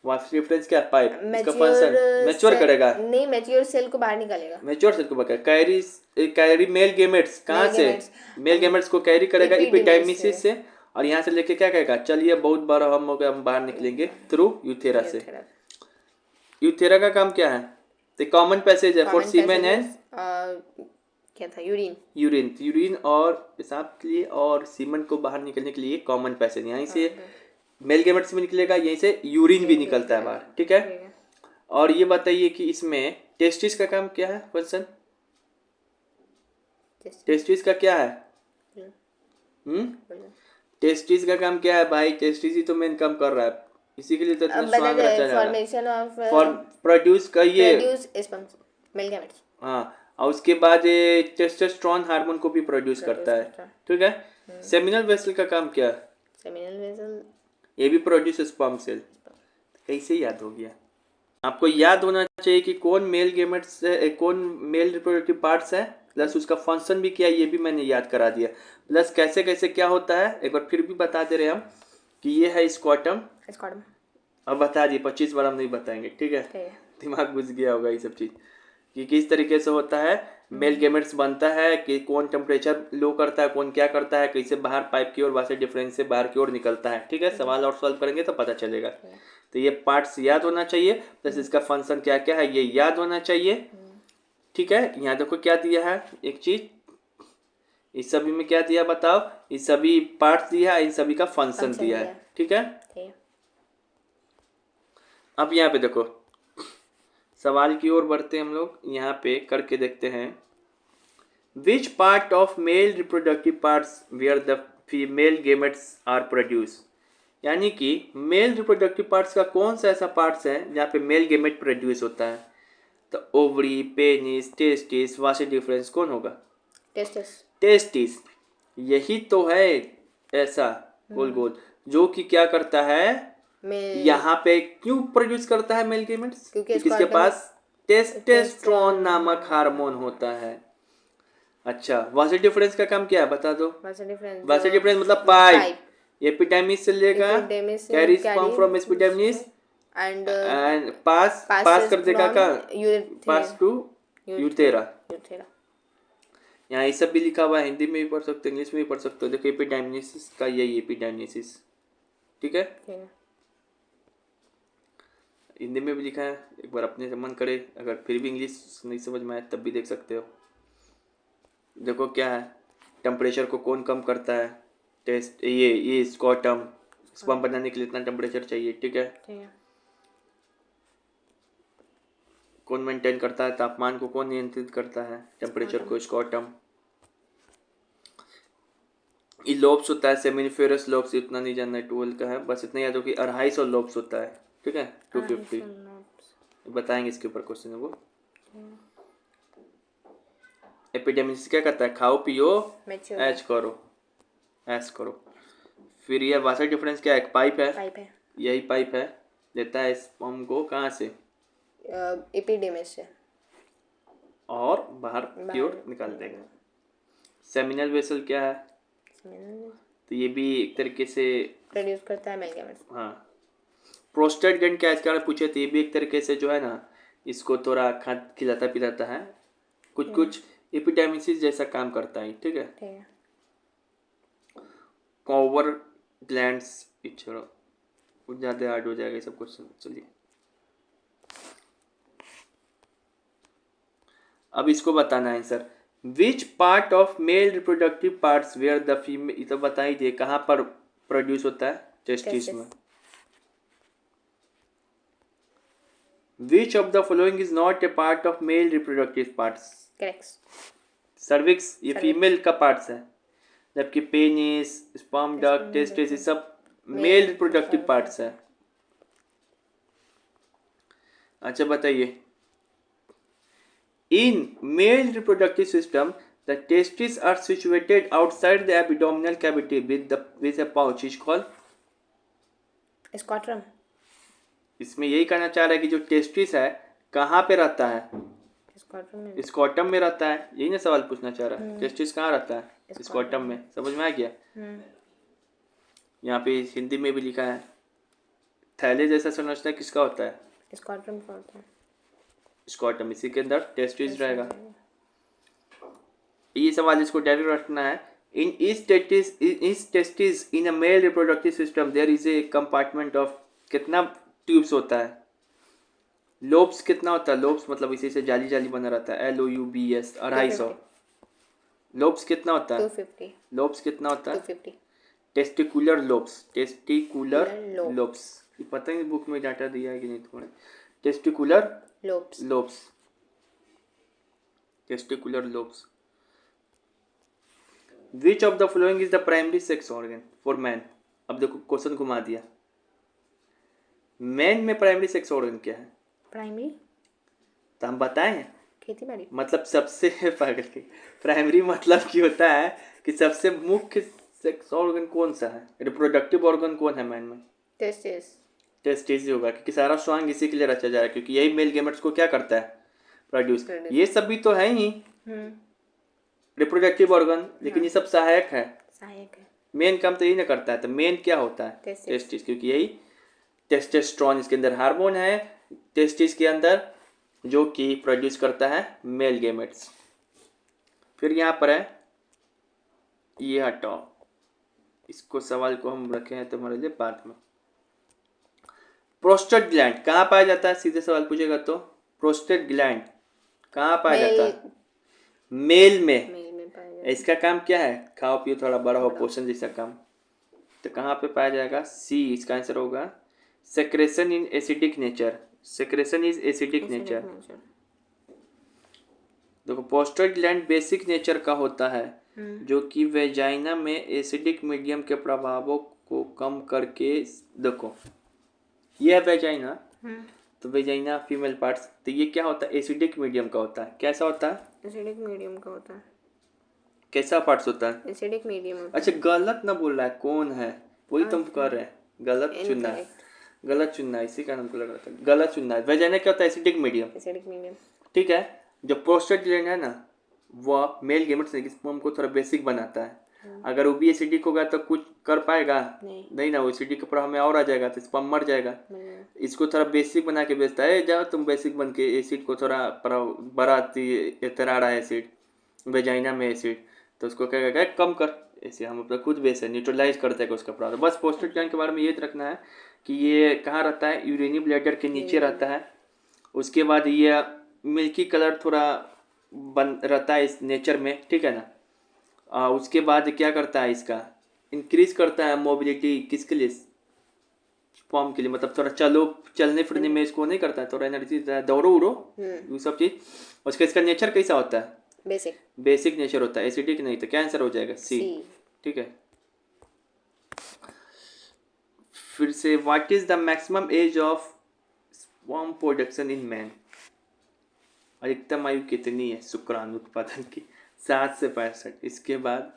वासे डिफरेंस क्या है, पाइप, इसका फंक्शन मैच्योर करेगा, नहीं मैच्योर सेल को बाहर निकालेगा, मैच्योर सेल को बाहर, कैरी मेल गेमेट्स कहाँ से, मेल गेमेट्स को कैरी करेगा एपिडेमिसिस से, और यहाँ से लेके क्या कहेगा, चलिए बहुत बड़ा हम हो गया, हम बाहर निकलेंगे थ्रू यूथेरा से। यूथेरा का काम क्या है, तो कॉमन पैसेज है फॉर सीमेन एंड क्या था, यूरिन और पेशाब के लिए, और सीमन को बाहर निकलने के लिए कॉमन पैसेज, यहीं से मेल गेमेट्स भी निकलेगा, यहीं से यूरिन भी निकलता है बाहर, ठीक है। और ये बताइए कि इसमें टेस्टिस का काम क्या है, क्वेश्चन, टेस्टिस का क्या है, टेस्टिस का काम क्या है भाई, टेस्टिस ही तो मेन काम कर रहा है, इसी के लिए तो इतना स्वांग रचा जा रहा है, फॉर प्रोड्यूस करिए मेल गैमेट्स। हाँ, और उसके बाद ये टेस्टोस्टेरोन हार्मोन को भी प्रोड्यूस करता है, ठीक है। सेमिनल वेसल का काम क्या है? सेमिनल वेसल ये भी प्रोड्यूस स्पर्म सेल। कैसे याद हो गया? आपको याद होना चाहिए कि कौन मेल गेमेट्स है, कौन मेल रिप्रोडक्टिव पार्ट्स है, प्लस उसका फंक्शन भी क्या है, ये भी मैंने याद करा दिया। प्लस कैसे कैसे क्या होता है एक बार फिर भी बता दे रहे हम कि ये है स्क्वाटम। अब बता दिए, 25 बार हम नहीं बताएंगे, ठीक है। दिमाग घुस गया होगा ये सब चीज़ कि किस तरीके से होता है मेल गेमेट्स बनता है, कि कौन टेम्परेचर लो करता है, कौन क्या करता है, कैसे बाहर पाइप की ओर वासे डिफरेंस से बाहर की ओर निकलता है, ठीक है। सवाल और सॉल्व करेंगे तो पता चलेगा। तो ये पार्ट्स याद होना चाहिए, प्लस इसका फंक्शन क्या क्या है ये याद होना चाहिए, ठीक है। यहाँ देखो क्या दिया है एक चीज, इस सभी में क्या दिया बताओ, इस सभी पार्ट्स दिया है, इन सभी का फंक्शन दिया है, ठीक है। अब यहाँ पे देखो सवाल की ओर बढ़ते हम लोग, यहाँ पे करके देखते हैं। Which part of male reproductive parts where the female gametes are produce, यानी कि मेल रिप्रोडक्टिव पार्ट्स का कौन सा ऐसा पार्ट्स है जहाँ पे मेल गेमेट प्रोड्यूस होता है? तो ओवरी, पेनिस, टेस्टिस, वासे डिफरेंस कौन होगा? टेस्टिस। यही तो है ऐसा गोल गोल जो कि क्या करता है यहाँ पे क्यों प्रोड्यूस करता है मेल गेमेट्स? क्योंकि इसके पास टेस्टोस्टेरोन नामक हार्मोन होता है। अच्छा, वासे डिफरेंस का काम क्या है बता दो? वासे डिफरेंस मतलब पाइप, एपिडेमिस से लेगा, carry sperm from epididymis and pass कर देगा का पास टू यूथेरा। यहाँ ये सब भी लिखा हुआ है, हिंदी में भी पढ़ सकते हो, इंग्लिश में भी पढ़ सकते हो। देखो एपिडेमिस का यही एपिडेमिस, ठीक है। हिंदी में भी लिखा है, एक बार अपने से मन करे, अगर फिर भी इंग्लिश नहीं समझ में आए तब भी देख सकते हो। देखो क्या है, टेम्परेचर को कौन कम करता है? टेस्ट ये स्क्वाटम, स्पर्म बनाने के लिए इतना टेम्परेचर चाहिए, ठीक है। कौन मेंटेन करता है तापमान को, कौन नियंत्रित करता है टेम्परेचर को? स्क्वाटम। ये लोब्स होता है, सेमिनिफेरस लोब्स, इतना नहीं जानना है, 12 का है, बस इतना याद हो कि 250 लोब्स होता है, ठीक है। 250 बताएंगे इसके ऊपर क्वेश्चन है वो। एपिडेमिस क्या करता है? खाओ पियो ऐश करो। फिर ये वासा डिफरेंस क्या है? एक पाइप है, यही पाइप है, देता है स्पर्म को कहाँ से? एपिडेमिस से, और बाहर की ओर निकाल देगा। सेमिनल वेसल क्या है? तो ये भी एक तरीके से प्रोड्यूस करता है मेल गेमेट्स। हाँ। प्रोस्टेट ग्लैंड क्या इसके बारे में पूछे तो ये भी एक तरीके से जो है ना, इसको थोड़ा खिलाता पिलाता है, कुछ एपिडेमिस जैसा काम करता है, ठीक है। कॉवर ग्लैंड्स, छोड़ो कुछ ज़्यादा हार्ड हो जाएगा ये सब क्वेश्चन। चलिए अब इसको बताना है answer. Which part of male reproductive parts where the female, ये तो बता ही दिए कहाँ पर प्रोड्यूस होता है? टेस्टिस में। Which of the following is not a part of male reproductive parts? Correct. Cervix ये फीमेल का पार्ट्स है, जबकि पेनिस, स्पर्म डक्ट, टेस्टिस ये सब मेल रिप्रोडक्टिव पार्ट्स है। अच्छा बताइए, in male reproductive system the testes are situated outside the abdominal cavity with a pouch is called स्क्वाटम। इसमें यही कहना चाह रहा है कि जो टेस्टिस है कहाँ पे रहता है? स्क्वाटम में रहता है, यही ना सवाल पूछना चाह रहा है। टेस्टिस कहाँ रहता है? स्क्वाटम में। समझ में आ गया? यहाँ पे हिंदी में भी लिखा है, थैले जैसा संरचना किसका होता है? स्क्वाटम का होता है। स्क्वाटम, इसी के अंदर टेस्टिस रहेगा। ये सवाल इसको डायरेक्ट रखना है। In testis in a male reproductive system there is a compartment of, कितना ट्यूब्स होता है? लोब्स कितना होता है? लोब्स मतलब इसी से जाली जाली बना रहता है, LOUBS 250। लोब्स कितना होता है? 250। लोब्स कितना होता है? 250। टेस्टिकुलर लोब्स, पता नहीं बुक में डाटा दिया है कि नहीं तुम्हारे। Testicular lobes. Which of the following is the primary sex organ for man? अब देखो क्वेश्चन घुमा दिया, मैन में प्राइमरी सेक्स ऑर्गन क्या है? प्राइमरी तो हम बताएं खेती बाड़ी। मतलब सबसे पागल की प्राइमरी मतलब की होता है कि सबसे मुख्य सेक्स ऑर्गन कौन सा है, रिप्रोडक्टिव ऑर्गन कौन है मैन में? टेस्टिस। टेस्टिस होगा, क्योंकि सारा स्वांग इसी के लिए रचा जा रहा है, क्योंकि यही मेल गेमेट्स को क्या करता है, प्रोड्यूस। ये सब भी तो है ही रिप्रोडक्टिव ऑर्गन, लेकिन ये सब सहायक है, मेन काम तो यही ना करता है। तो मेन क्या होता है? टेस्टिस, क्योंकि यही टेस्टोस्टेरोन इसके अंदर हार्मोन है टेस्टिस के अंदर, जो कि प्रोड्यूस करता है मेल गेमेट्स। फिर यहाँ पर है, ये हटाओ, इसको सवाल को हम रखे हैं तुम्हारे लिए बाद में। प्रोस्टेट ग्लैंड कहाँ पाया जाता है? सीधे सवाल पूछेगा तो प्रोस्टेट ग्लैंड कहाँ पाया जाता है? मेल में पाया जाता है। इसका काम क्या है? खाओ पियो थोड़ा बड़ा हो, पोषण जैसा काम। तो कहाँ पे पाया जाएगा? सी इसका आंसर होगा। Secretion in acidic nature, secretion is acidic nature. देखो प्रोस्टेट ग्लैंड बेसिक नेचर का होता है, जो कि वेजाइना में एसिडिक मीडियम के प्रभावों को कम करके, देखो ये है वेजाइना, तो वेजाइना फीमेल पार्ट्स, तो ये क्या होता है? एसिडिक मीडियम का होता है। कैसा होता है? एसिडिक मीडियम का होता है। कैसा पार्ट्स होता है? एसिडिक मीडियम होता है। अच्छा गलत ना बोल रहा है, कौन है वही तुम कर रहे हैं, गलत चुनना है, गलत चुनना है, इसी कारण हमको लग रहा था गलत चुनना है। वेजाइना क्या होता है? एसिडिक मीडियम, एसिडिक मीडियम, ठीक है। जो प्रोस्टेट ग्लैंड है ना, वह मेल गेमेट्स स्पर्म को थोड़ा बेसिक बनाता है। अगर वो भी एसिडिक होगा तो कुछ कर पाएगा नहीं ना, वो एसिडिक के प्रभाव में और आ जाएगा तो स्पर्म मर जाएगा। इसको थोड़ा बेसिक बना के बेचता है, जाओ तुम बेसिक बन के एसिड को थोड़ा बढ़ाती इतना रहा है एसिड वेजाइना में एसिड, तो उसको क्या कहता है? कम कर, ऐसे हम अपना खुद बेस है न्यूट्रलाइज करते हैं उसका प्रभाव। बस प्रोस्टेट ग्लैंड के बारे में ये रखना है कि ये कहाँ रहता है? यूरिनरी ब्लैडर के नीचे रहता है। उसके बाद ये मिल्की कलर थोड़ा बन रहता है इस नेचर में, ठीक है ना। उसके बाद क्या करता है? इसका इंक्रीज करता है मोबिलिटी, किसके लिए? स्पर्म के लिए, मतलब थोड़ा चलने फिरने में इसको नहीं करता है, थोड़ा एनर्जी देता है, दौड़ो उड़ो ये सब चीज। उसका इसका नेचर कैसा होता है? बेसिक, बेसिक नेचर होता है, एसिडिक नहीं। तो क्या आंसर हो जाएगा? सी, ठीक है। फिर से, what is the maximum age of sperm production in man? अधिकतम आयु कितनी है शुक्राणु उत्पादन की? 7 से 65। इसके बाद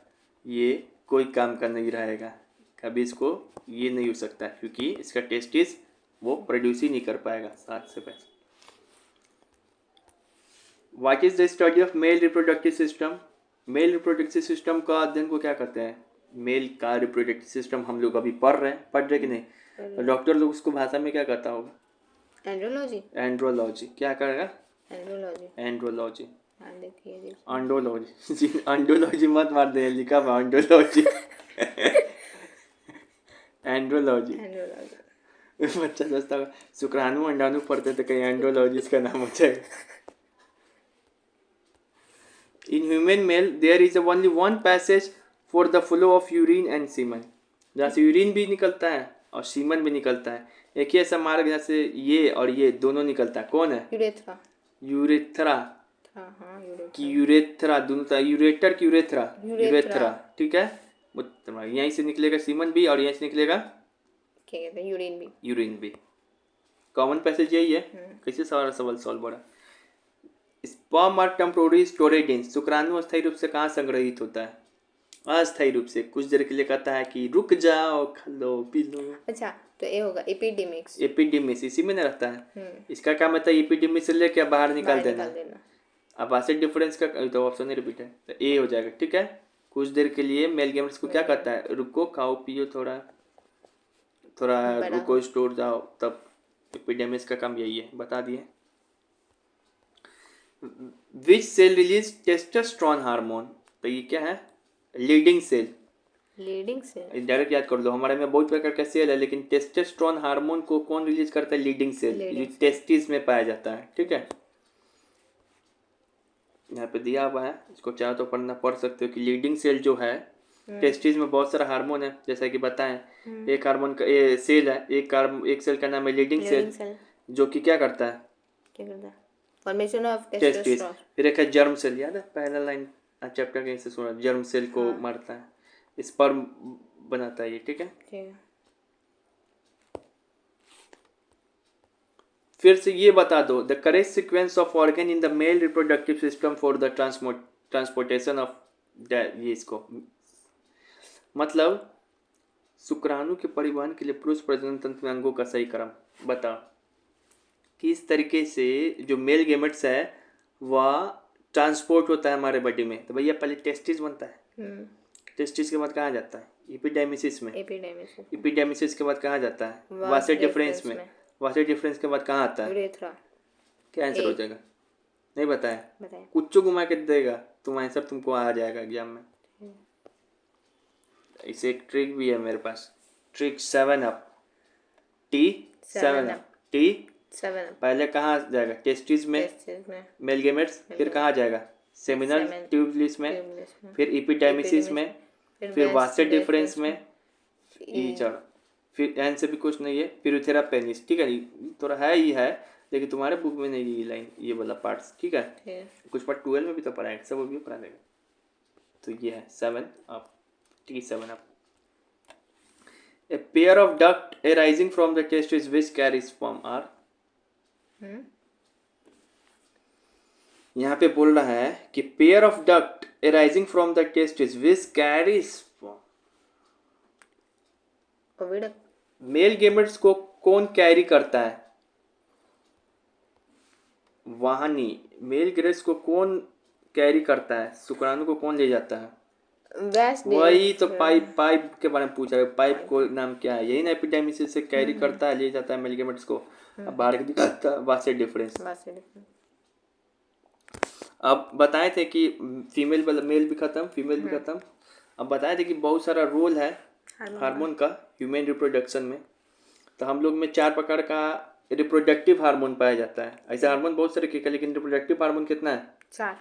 ये कोई काम का नहीं रहेगा, कभी इसको ये नहीं हो सकता, क्योंकि इसका टेस्टिस वो प्रोड्यूस ही नहीं कर पाएगा 7 से 65। What is the study of male reproductive system? Mail reproductive system का अध्ययन को क्या कहते हैं? मेल का रिप्रोडक्टिव सिस्टम हम लोग अभी पढ़ रहे कि नहीं? तो डॉक्टर लोग उसको भाषा में क्या कहता होगा? एंड्रोलॉजी। एंड्रोलॉजी क्या करेगा? एंड्रोलॉजी, एंड्रोलॉजी, अंडोलॉजी अंडोलॉजी मत मार दे, लिखा हुआ अंडोलॉजी एंड्रोलॉजी। बच्चा सोचता होगा शुक्राणु अंडाणु पढ़ते तो कहीं एंड्रोलॉजी इसका नाम हो जाएगा। In human male there is only one passage for the flow of urine and semen, जहाँ से यूरिन भी निकलता है और सीमन भी निकलता है। एक ही ऐसा मार्ग जहाँ से ये और ये दोनों निकलता है, कौन है? यूरेथ्रा। यूरेथ्रा की यूरेथ्रा, दोनों यूरेटर की यूरेथ्रा, यूरेथ्रा, ठीक है। यहीं से निकलेगा सीमन भी और यहीं से निकलेगा यूरिन भी, यूरिन भी। कॉमन पैसेज यही है। कैसे सवाल सॉल्व बड़ा? Sperm are temporary storage in, शुक्राणु अस्थायी रूप से कहाँ संग्रहित होता है? अस्थायी रूप से, कुछ देर के लिए कहता है कि रुक जाओ, खा लो पी लो। अच्छा तो ये होगा एपिडेमिक्स, एपिडेमिक्स इसी में न रहता है। इसका क्या मतलब? एपिडेमिक्स से लेके बाहर निकाल देना। अब ऐसे डिफरेंस का तो ऑप्शन नहीं रिपीट है, तो ए हो जाएगा, ठीक है। कुछ देर के लिए मेल गेमेट्स को क्या कहता है? रुको, खाओ पियो, थोड़ा थोड़ा रुको, स्टोर जाओ, तब एपिडेमिक्स का काम यही है, बता दिए। Which cell release testosterone hormone? तो ये क्या है? Leading cell, leading cell direct याद कर लो। हमारे में बहुत प्रकार का सेल है, लेकिन टेस्टोस्टेरोन हार्मोन को कौन रिलीज करता है? लीडिंग सेल, जो टेस्टिस में पाया जाता है, ठीक है। यहाँ पे दिया हुआ है, इसको चाहो तो पढ़ना पढ़ सकते हो कि लीडिंग सेल जो है टेस्टिस में बहुत सारा हार्मोन है, जैसा कि बताएं। एक हार्मोन का सेल है, एक सेल का नाम है लीडिंग सेल, जो कि क्या करता है? Formation of testis. फिर एक है जर्म सेल, याद है पहला लाइन चैप्टर के से सुना, जर्म सेल को मारता है, स्पर्म बनाता है ये, ठीक है। फिर से ये बता दो, the correct sequence of organ in the mail reproductive system for the transportation of ये इसको मतलब शुक्राणु के परिवहन के लिए पुरुष प्रजनन तंत्र में अंगों का सही क्रम बता। किस तरीके से जो मेल गेमेट्स है वह ट्रांसपोर्ट होता है हमारे बॉडी में। तो भैया पहले टेस्टिस बनता है, टेस्टिस के बाद कहाँ जाता है? एपिडेमिसिस में, एपिडेमिसिस के बाद कहाँ जाता है? वासे डिफरेंस में, वासे डिफरेंस के बाद कहाँ आता है? यूरेथ्रा। क्या आंसर हो जाएगा? नहीं बताया, कुछ घुमा के देगा तुम आंसर, तुमको आ जाएगा एग्जाम में। इसे एक ट्रिक भी है मेरे पास, trick 7 up, T7 up, T7 पहले कहाँ जाएगा? टेस्टिस में, मेल गेमेट्स, फिर कहाँ जाएगा? सेमिनल ट्यूबलिस में, फिर एपिडेमिसिस में, फिर वासे डिफरेंस में, फिर एन से भी कुछ नहीं है, फिर यूथेरा पेनिस। ठीक है, थोड़ा है ही है लेकिन तुम्हारे बुक में नहीं ये लाइन, ये वाला पार्ट्स। ठीक है, कुछ पार्ट 12 में भी तो पढ़ा है, सब भी पढ़ा देगा। तो ये है 7 up, T7 up. A pair of duct arising from the testis which carries sperm are यहाँ पे बोल रहा है कि pair of duct arising from the testis which carries sperm, male gametes को कौन कैरी करता है? वाहनी। मेल गेमेट्स को कौन कैरी करता है? शुक्राणु को कौन ले जाता है? वही तो पाइप के बारे में पूछा है, पाइप को नाम क्या है? यही ना एपिडेमिसिस से कैरी करता है, ले जाता है मेल गेमेट्स को, अब बाहर दिखाता है वासे डिफरेंस। अब बताए थे कि फीमेल मेल भी खत्म, फीमेल भी खत्म। अब बताए थे कि बहुत सारा रोल है हार्मोन का ह्यूमन रिप्रोडक्शन में। तो हम लोग में 4 प्रकार का रिप्रोडक्टिव हार्मोन पाया जाता है। ऐसे हार्मोन बहुत सारे के, लेकिन रिप्रोडक्टिव हार्मोन कितना है? 4।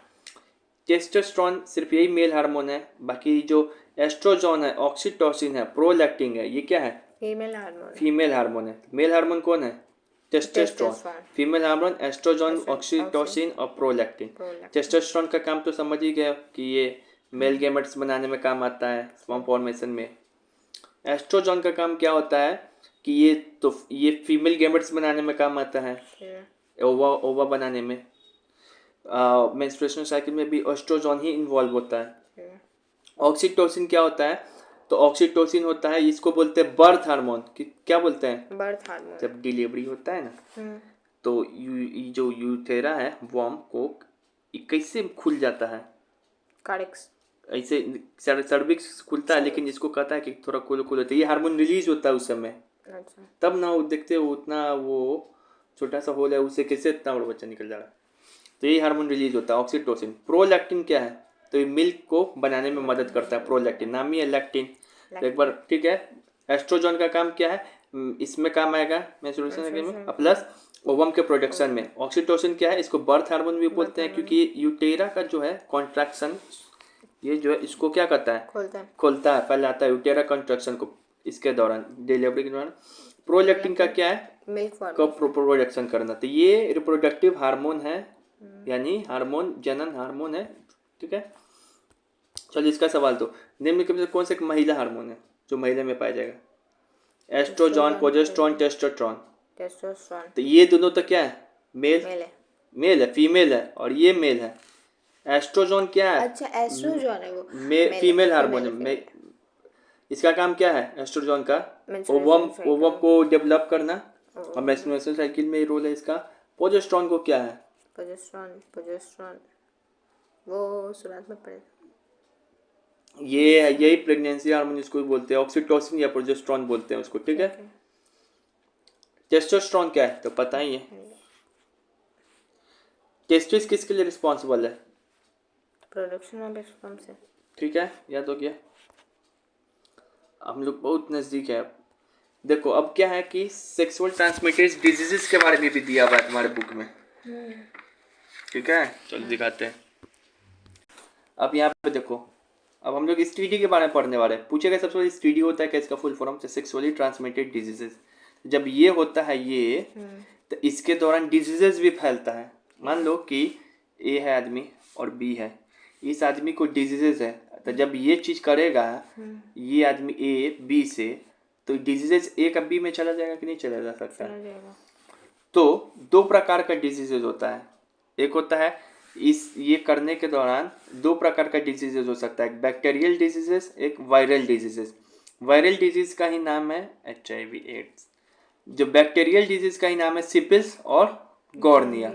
टेस्टोस्टेरोन सिर्फ यही मेल हार्मोन है, बाकी जो एस्ट्रोजन है, ऑक्सीटोसिन है, प्रोलैक्टिन है, ये क्या है? फीमेल हार्मोन है। मेल हार्मोन कौन है? Testosterone. Female hormone oestrogen, oxytocin और प्रोलैक्टिन। टेस्टोस्टेरोन का काम तो समझ ही गया कि ये मेल गेमेट्स बनाने में काम आता है, स्पर्म फॉर्मेशन में। एस्ट्रोजन का काम क्या होता है कि ये फीमेल गेमेट्स बनाने में काम आता है, ओवा बनाने में। मेंस्ट्रुएशन साइकिल में भी एस्ट्रोजन ही इन्वॉल्व होता है। ऑक्सीटोसिन क्या होता है? तो ऑक्सीटोसिन होता है, इसको बोलते हैं बर्थ हार्मोन। क्या बोलते हैं? Birth hormone. जब डिलीवरी होता है ना, तो जो यूथेरा है वॉर्म को कैसे खुल जाता है? कार्डिक्स, ऐसे सर्विक्स खुलता है, लेकिन इसको कहता है कि थोड़ा खुल होता है, ये हार्मोन रिलीज होता है उस समय। अच्छा। तब ना वो देखते हो उतना वो छोटा सा होल है, उससे कैसे इतना बड़ा बच्चा निकल जा रहा है। तो ये हार्मोन रिलीज होता है ऑक्सीटोसिन। प्रोलैक्टिन क्या है? तो ये मिल्क को बनाने में मदद करता है। प्रोलैक्टिन नाम ही है लैक्टिन। तो एक बार ठीक है, एस्ट्रोजन का काम क्या है? इसमें काम आएगा मेंस्ट्रुएशन में, प्लस ओवम के प्रोडक्शन में। ऑक्सीटोसिन क्या है? इसको बर्थ हार्मोन भी बोलते हैं, क्योंकि यूटेरा का जो है कॉन्ट्रैक्शन, ये जो है इसको क्या करता है? खोलता है। पहले आता है यूटेरा कॉन्ट्रैक्शन को, इसके दौरान डिलीवरी के दौरान। प्रोलैक्टिन का क्या है? मिल्क को प्रोडक्शन करना। तो ये रिप्रोडक्टिव हार्मोन है, यानी हार्मोन जनन हार्मोन है। ठीक है, चलिए इसका सवाल तो निम्न में कौन सा महिला हार्मोन है जो महिला में पाया जाएगा? Oestrogen, progesterone, testosterone. तो ये दोनों तो क्या है? मेल है, फीमेल है, और ये मेल है। एस्ट्रोजन क्या है? अच्छा, एस्ट्रोजन है वो फीमेल हार्मोन है। इसका काम क्या है एस्ट्रोजन का? ओवम को डेवलप करना, और मेंस्ट्रुएशन साइकिल में रोल है इसका। प्रोजेस्टेरोन को क्या है? प्रोजेस्टेरोन वो शुरुआत में पड़े, ये है, यही प्रेगनेंसी हार्मोन इसको भी बोलते हैं। ऑक्सीटोसिन या प्रोजेस्टेरोन बोलते हैं उसको। ठीक है, टेस्टोस्टेरोन क्या है? तो पता ही है। टेस्टिस किसके लिए रिस्पॉन्सिबल है? प्रोडक्शन ऑफ स्पर्म से। ठीक है, याद हो गया। हम लोग बहुत नजदीक है। देखो अब क्या है कि सेक्सुअल ट्रांसमिटेड डिजीजेस के बारे में भी दिया हुआ है तुम्हारे बुक में। ठीक है, चलो दिखाते हैं। अब यहाँ पे देखो, अब हम लोग STD के बारे में पढ़ने वाले हैं। पूछेगा सबसे पहले STD होता है क्या? इसका full form sexually transmitted diseases. जब ये होता है ये, तो इसके दौरान डिजीजेस भी फैलता है। मान लो कि A है आदमी और B है, इस आदमी को डिजीजेस है, तो जब ये चीज करेगा ये आदमी A B से, तो डिजीजेस A का B में चला जाएगा कि नहीं चला जा सकता? तो दो प्रकार का डिजीजेज होता है। एक होता है ये करने के दौरान दो प्रकार का डिजीजेज हो सकता है, एक बैक्टीरियल डिजीजेस, एक वायरल डिजीजेस। वायरल डिजीज का ही नाम है HIV एड्स। जो बैक्टीरियल डिजीज का ही नाम है सिपिल्स और गॉर्निया।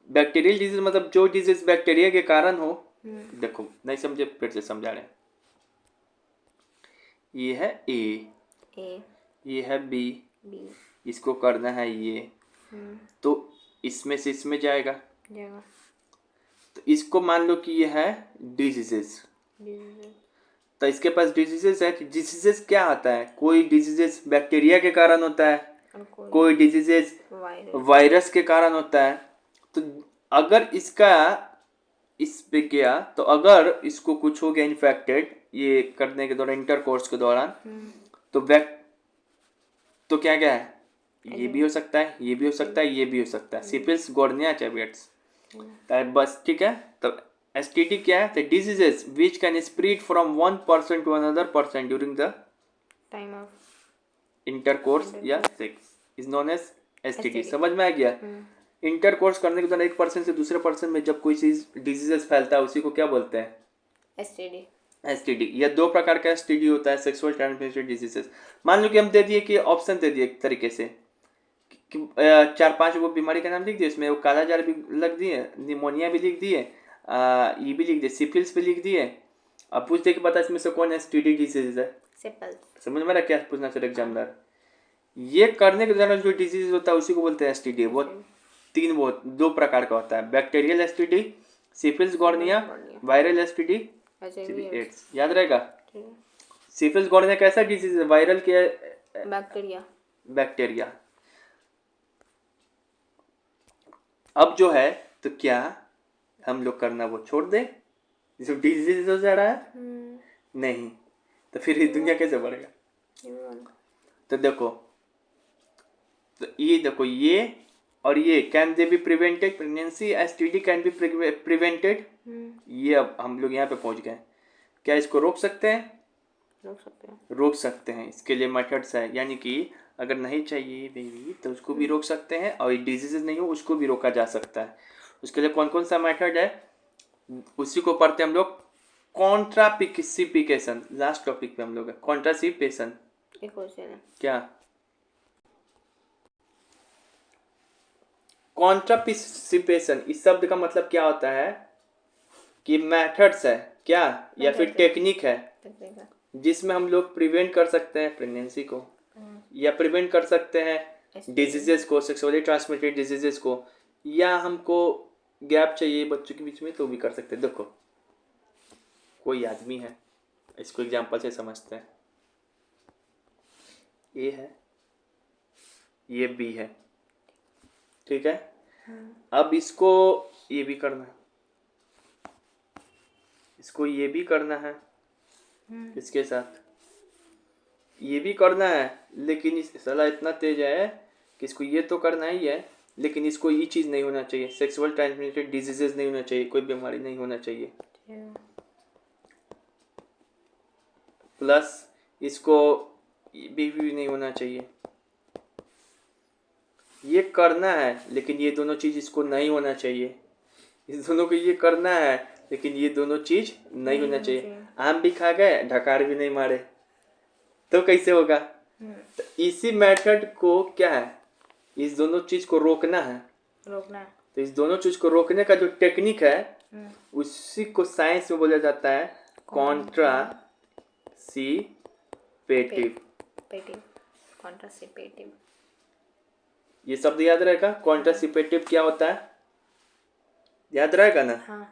बैक्टीरियल डिजीज मतलब जो डिजीज बैक्टीरिया के कारण हो। देखो नहीं समझे फिर से समझा रहे हैं। ये है ए, ये है बी, इसको करना है ये, तो इसमें से इसमें जाएगा। तो इसको मान लो कि ये है डिजीजेस। तो इसके पास डिजीजेस है। डिजीजेस क्या आता है? कोई डिजीजेस बैक्टीरिया के कारण होता है, कोई डिजीजेस वायरस के कारण होता है। तो अगर इसका इस पे गया, तो अगर इसको कुछ हो गया इन्फेक्टेड ये करने के दौरान, इंटरकोर्स के दौरान, तो क्या क्या है? ये भी हो सकता है, ये भी हो सकता है, ये भी हो सकता है। सिपिल्स, गॉर्निया, चैवियट्स। बस ठीक है। तो STD क्या है? The diseases which can spread from one person to another person during the time of intercourse या sex is known as STD। समझ में आ गया? इंटरकोर्स करने के दौरान एक पर्सन से दूसरे पर्सन में जब कोई चीज डिजीजेस फैलता है उसी को क्या बोलते हैं? STD। या दो प्रकार का STD होता है, सेक्सुअल ट्रांसमिटेड डिजीजेस। मान लो कि हम दे दिए कि ऑप्शन दे दिए एक तरीके से कि 4-5 वो बीमारी का नाम लिख दिए, उसमें वो कालाजार भी लिख दिए, निमोनिया भी लिख दिए, ये भी लिख दिए, सिफिलिस भी लिख दिए। अब पूछते कि बता इसमें से कौन STD डिजीज है? समझ में रहा क्या पूछना चाहिए एग्जामिनर? ये करने के दौरान जो डिजीज होता है उसी को बोलते हैं STD। वो दो प्रकार का होता है, बैक्टीरियल STD, सिफिलिस, गॉर्निया, वायरल STD, एड्स। याद रहेगा? सिफिलिस, गॉर्निया कैसा डिजीज है? वायरल के बैक्टीरिया। अब जो है तो क्या हम लोग करना वो छोड़ दे जो डिजीज हो जा रहा है? नहीं, तो फिर ये दुनिया कैसे बढ़ेगा? तो देखो, तो ये देखो, ये और ये can they be prevented? Pregnancy STD can be prevented. ये अब हम लोग यहाँ पे पहुंच गए। क्या इसको रोक सकते हैं? रोक सकते हैं। इसके लिए मेथड्स है, यानी कि अगर नहीं चाहिए बेबी तो उसको भी रोक सकते हैं, और डिजीजेस नहीं हो उसको भी रोका जा सकता है। उसके लिए कौन कौन सा मेथड है उसी को पढ़ते हैं हम लोग। कॉन्ट्रासिपिकेशन, लास्ट टॉपिक पे हम लोग है कॉन्ट्रासिपेशन। क्या कॉन्ट्रासिपेशन? इस शब्द का मतलब क्या होता है कि मेथड्स है क्या, या फिर टेक्निक है जिसमें हम लोग प्रिवेंट कर सकते हैं प्रेगनेंसी को, या प्रिवेंट कर सकते हैं डिजीजेस को, सेक्सुअली ट्रांसमिटेड डिजीजेस को, या हमको गैप चाहिए बच्चों के बीच में तो भी कर सकते हैं। देखो कोई आदमी है, इसको एग्जांपल से समझते हैं। ए है, ये बी है, ठीक है। अब इसको ये भी करना है, इसको ये भी करना है, इसके साथ ये भी करना है, लेकिन इस साला इतना तेज है कि इसको ये तो करना ही है, लेकिन इसको ये चीज़ नहीं होना चाहिए, सेक्सुअल ट्रांसमिटेड डिजीजेस नहीं होना चाहिए, कोई बीमारी नहीं होना चाहिए, प्लस इसको बीवी नहीं होना चाहिए। ये करना है लेकिन ये दोनों चीज़ इसको नहीं होना चाहिए। इस दोनों को ये करना है लेकिन ये दोनों चीज़ नहीं होना चाहिए। आम भी खा गए, ढकार भी नहीं मारे, तो कैसे होगा? तो इसी मेथड को क्या है, इस दोनों चीज़ को रोकना है। तो इस दोनों चीज़ को रोकने का जो टेक्निक है उसी को साइंस में बोला जाता है कॉन्ट्रासिपेटिव। ये शब्द याद रहेगा? कॉन्ट्रासिपेटिव क्या होता है, याद रहेगा ना?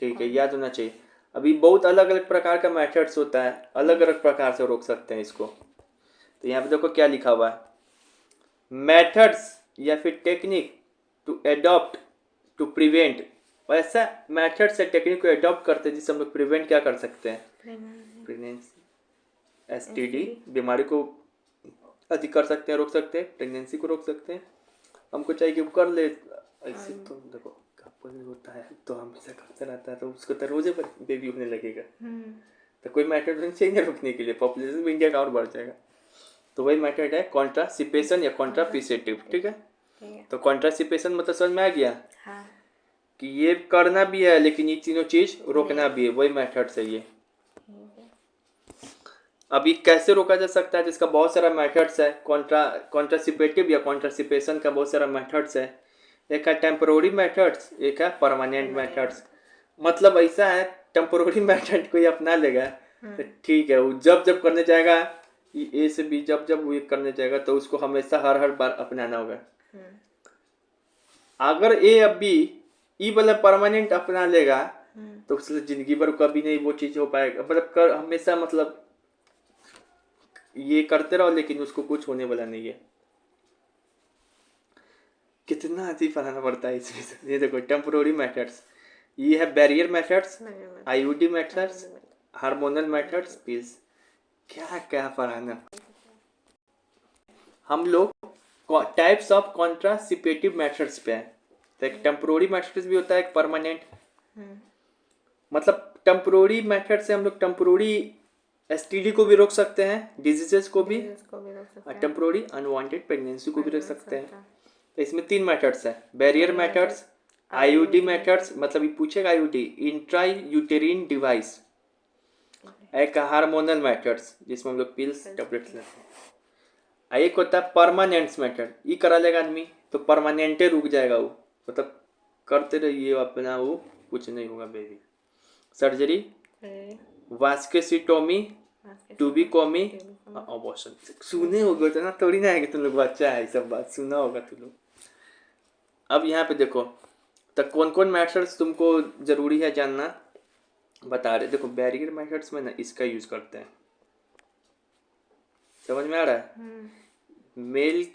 ठीक है, याद होना चाहिए। अभी बहुत अलग अलग प्रकार का मेथड्स होता है, अलग अलग प्रकार से रोक सकते हैं इसको। तो यहाँ पे देखो क्या लिखा हुआ है, मेथड्स या फिर technique to adopt to prevent. वैसा मेथड से टेक्निक को एडॉप्ट करते हैं जिससे हम लोग प्रिवेंट क्या कर सकते हैं, प्रेगनेंसी, STD बीमारी को अधिक कर सकते हैं, रोक सकते हैं, प्रेगनेंसी को रोक सकते हैं। हमको चाहिए कि वो कर ले ऐसे। तो देखो होता है तो हमेशा करता रहता है, तो उसको तो रोजे पर बेबी होने लगेगा। तो कोई मेथड नहीं चाहिए रोकने के लिए, पॉपुलेशन भी इंडिया का और बढ़ जाएगा। तो वही मेथड है कॉन्ट्रासिपेशन या कॉन्ट्रासिपेटिव, ठीक है। ठीक है। तो कॉन्ट्रासिपेशन मतलब समझ में आ गया हाँ। कि ये करना भी है लेकिन ये तीनों चीज रोकना भी है, वही मेथड्स है ये। ठीक है। अब ये कैसे रोका जा सकता है, जिसका बहुत सारा मेथड्स है। कॉन्ट्रासिपेटिव या कॉन्ट्रासिपेशन का बहुत सारा मेथड्स है। एक है टेम्पोररी मेथड्स, एक है परमानेंट मेथड्स। मतलब ऐसा है, टेम्पोररी मेथड कोई अपना लेगा तो ठीक है, वो जब जब करने जाएगा ए से बी, जब जब वो करने जाएगा तो उसको हमेशा हर बार अपनाना होगा। अगर ए अब बी ई वाला परमानेंट अपना लेगा तो उससे जिंदगी भर कभी नहीं वो चीज हो पाएगा। मतलब कर हमेशा, मतलब ये करते रहो लेकिन उसको कुछ होने वाला नहीं है। कितना अजीब बनाना पड़ता है इसमें। ये देखो टेम्पोररी मेथड्स, ये है barrier methods, IUD methods, hormonal methods, peels. क्या क्या पढ़ाना। हम लोग टाइप्स ऑफ कॉन्ट्रासिपेटिव मेथड्स पे हैं। तो एक टेम्पोररी मेथड्स भी होता है, एक परमानेंट। मतलब टेम्पोररी मेथड से हम लोग टेम्पोररी एसटीडी को भी रोक सकते हैं, डिजीजेस को भी, और टेम्पोररी अनवांटेड प्रेगनेंसी को भी रोक सकते हैं। तो इसमें 3 मेथड्स हैं, बैरियर मेथड्स, आईयूडी मेथड्स, मतलब ये पूछेगा आईयूडी, इंट्रा यूटेरिन डिवाइस, एक हार्मोनल मेथड्स जिसमें हम लोग पिल्स टैबलेट्स लेते हैं। एक होता है परमानेंट मेथड, ये करा लेगा आदमी तो परमानेंटे रुक जाएगा वो, मतलब करते रहिए अपना, वो कुछ नहीं होगा baby. Surgery, vasectomy, tubectomy, abortion. सुने होगा तो ना, थोड़ी ना है कि तुम लोग बच्चा है, सब बात सुना होगा तुम लोग। अब यहाँ पे देखो तो कौन कौन मेथड्स तुमको जरूरी है जानना, बता रहे। देखो बैरियर मेथड्स में ना इसका यूज करते हैं, समझ में आ रहा है। मेल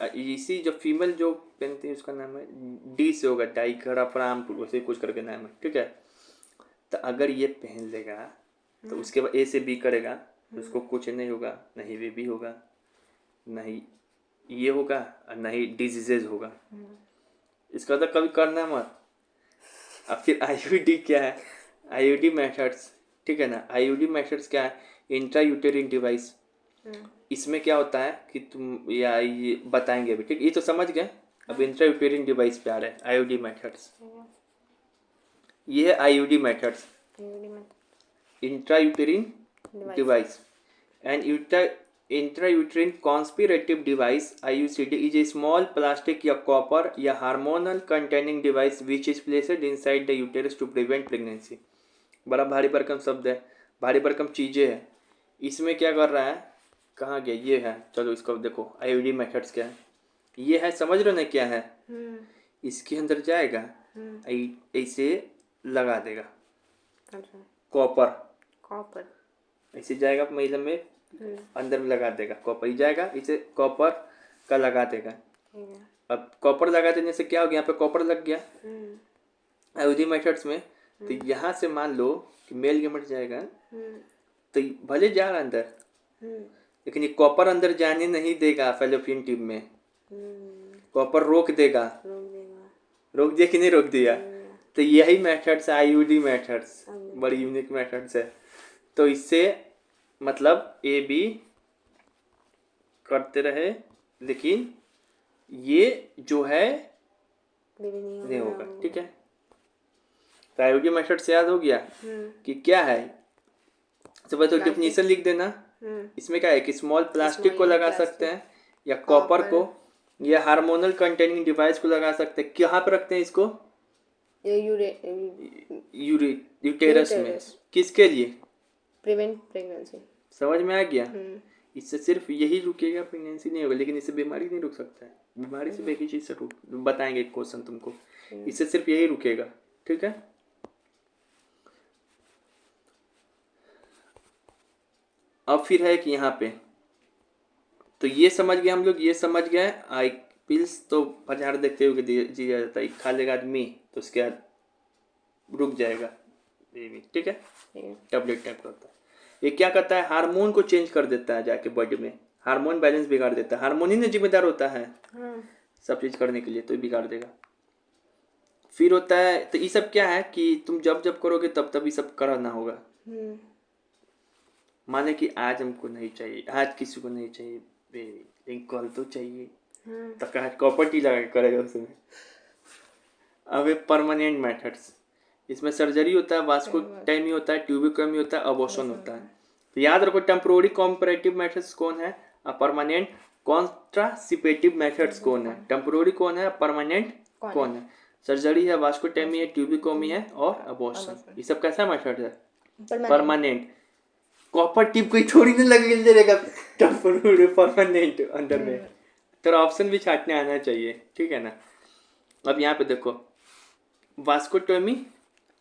इसी जो फीमेल जो पहनती है उसका नाम है डी से होगा, डाइक्लोरफ्राम वैसे कुछ करके नाम है, ठीक है। तो अगर ये पहन लेगा तो उसके बाद ए से बी करेगा तो उसको कुछ नहीं होगा, नहीं बेबी होगा, नहीं ये होगा और नहीं डिजीजेज होगा। इसका तो कभी करना मत। अब फिर आईयूडी क्या है, आईयूडी मेथड्स, ठीक है ना। आईयूडी मेथड्स क्या है, इंट्रा यूटेरिन डिवाइस। इसमें क्या होता है कि तुम या ये बताएंगे अभी, ठीक, ये तो समझ गए। अब इंट्रा यूटेरिन डिवाइस पे आ रहे हैं आईयूडी मेथड्स। ये है IUD methods, intra uterine device. And intra uterine contraceptive device IUCD is a small plastic या कॉपर या hormonal containing device which is placed inside the uterus to prevent pregnancy. बड़ा भारी भरकम शब्द है, भारी भरकम चीज़ें हैं। इसमें क्या कर रहा है, कहाँ गया, ये है, चलो इसको देखो आईयूडी मेथड्स क्या है। ये है, समझ रहे हो ना क्या है। इसके अंदर जाएगा ऐसे लगा देगा कॉपर, ऐसे जाएगा महिला में अंदर में लगा देगा कॉपर, ही जाएगा इसे कॉपर का लगा देगा। अब कॉपर लगा देने से क्या हो गया, यहाँ पे कॉपर लग गया आईयूडी मेथड्स में। तो यहाँ से मान लो कि मेल गेमेट जाएगा तो भले जा रहा अंदर लेकिन ये कॉपर अंदर जाने नहीं देगा फैलोपियन ट्यूब में। कॉपर रोक देगा, रोक दिया कि नहीं रोक दिया। तो यही मेथड्स है आईयूडी मेथड्स, बड़ी यूनिक मेथड्स है। तो इससे मतलब ए बी करते रहे लेकिन ये जो है नहीं होगा, ठीक है। तो आईयूडी मेथड से याद हो गया कि क्या है। तो बस डिफिनीशन लिख देना। इसमें क्या है कि स्मॉल प्लास्टिक को लगा सकते हैं या कॉपर को या हार्मोनल कंटेनिंग डिवाइस को लगा सकते हैं। कहाँ पे रखते हैं इसको, यूटेरस में। किसके लिए, प्रिवेंट प्रेगनेंसी। समझ में आ गया। इससे सिर्फ यही रुकेगा, प्रेगनेंसी नहीं होगा, लेकिन इससे बीमारी नहीं रुक सकता है। बीमारी सिर्फ एक ही चीज से रुक, बताएंगे एक क्वेश्चन तुमको, इससे सिर्फ यही रुकेगा, ठीक है। अब फिर है कि यहाँ पे तो ये समझ गए हम लोग, ये समझ गए आई पिल्स तो बाजार देखते हुए दिया जाता है, खा लेगा आदमी तो उसके बाद रुक जाएगा बेबी, ठीक है। टैबलेट टाइप का होता है। ये क्या करता है, हार्मोन को चेंज कर देता है जाके बॉडी में, हार्मोन बैलेंस बिगाड़ देता है। हार्मोन ही ने जिम्मेदार होता है सब चीज करने के लिए, तो बिगाड़ देगा। फिर होता है, तो ये सब क्या है कि तुम जब जब करोगे तब तब ये सब कराना होगा। माने कि आज हमको नहीं चाहिए, आज किसी को नहीं चाहिए बेबी, लेकिन कल तो चाहिए। तो कॉपर टी लगा के करेगा उसमें। अब ये परमानेंट मेथड्स, इसमें सर्जरी होता है, वास्कुटोमी होता है, ट्यूबिकमी होता है, अबॉर्शन होता है। तो याद रखो टेम्पोररी कॉम्परेटिव मेथड्स कौन है, परमानेंट कॉन्ट्रासिपेटिव मेथड्स कौन है, टेम्पोररी कौन है, परमानेंट कौन है। सर्जरी है, वास्कुटोमी है, ट्यूबिकमी है और अबॉर्शन। ये सब कैसा मेथड है, परमानेंट। कॉपर टिप कोई थोड़ी ना लग जाएगा टेम्पोररी परमानेंट अंदर में, तो ऑप्शन भी छाटने आना चाहिए, ठीक है ना। अब यहाँ पे देखो वास्कुटोमी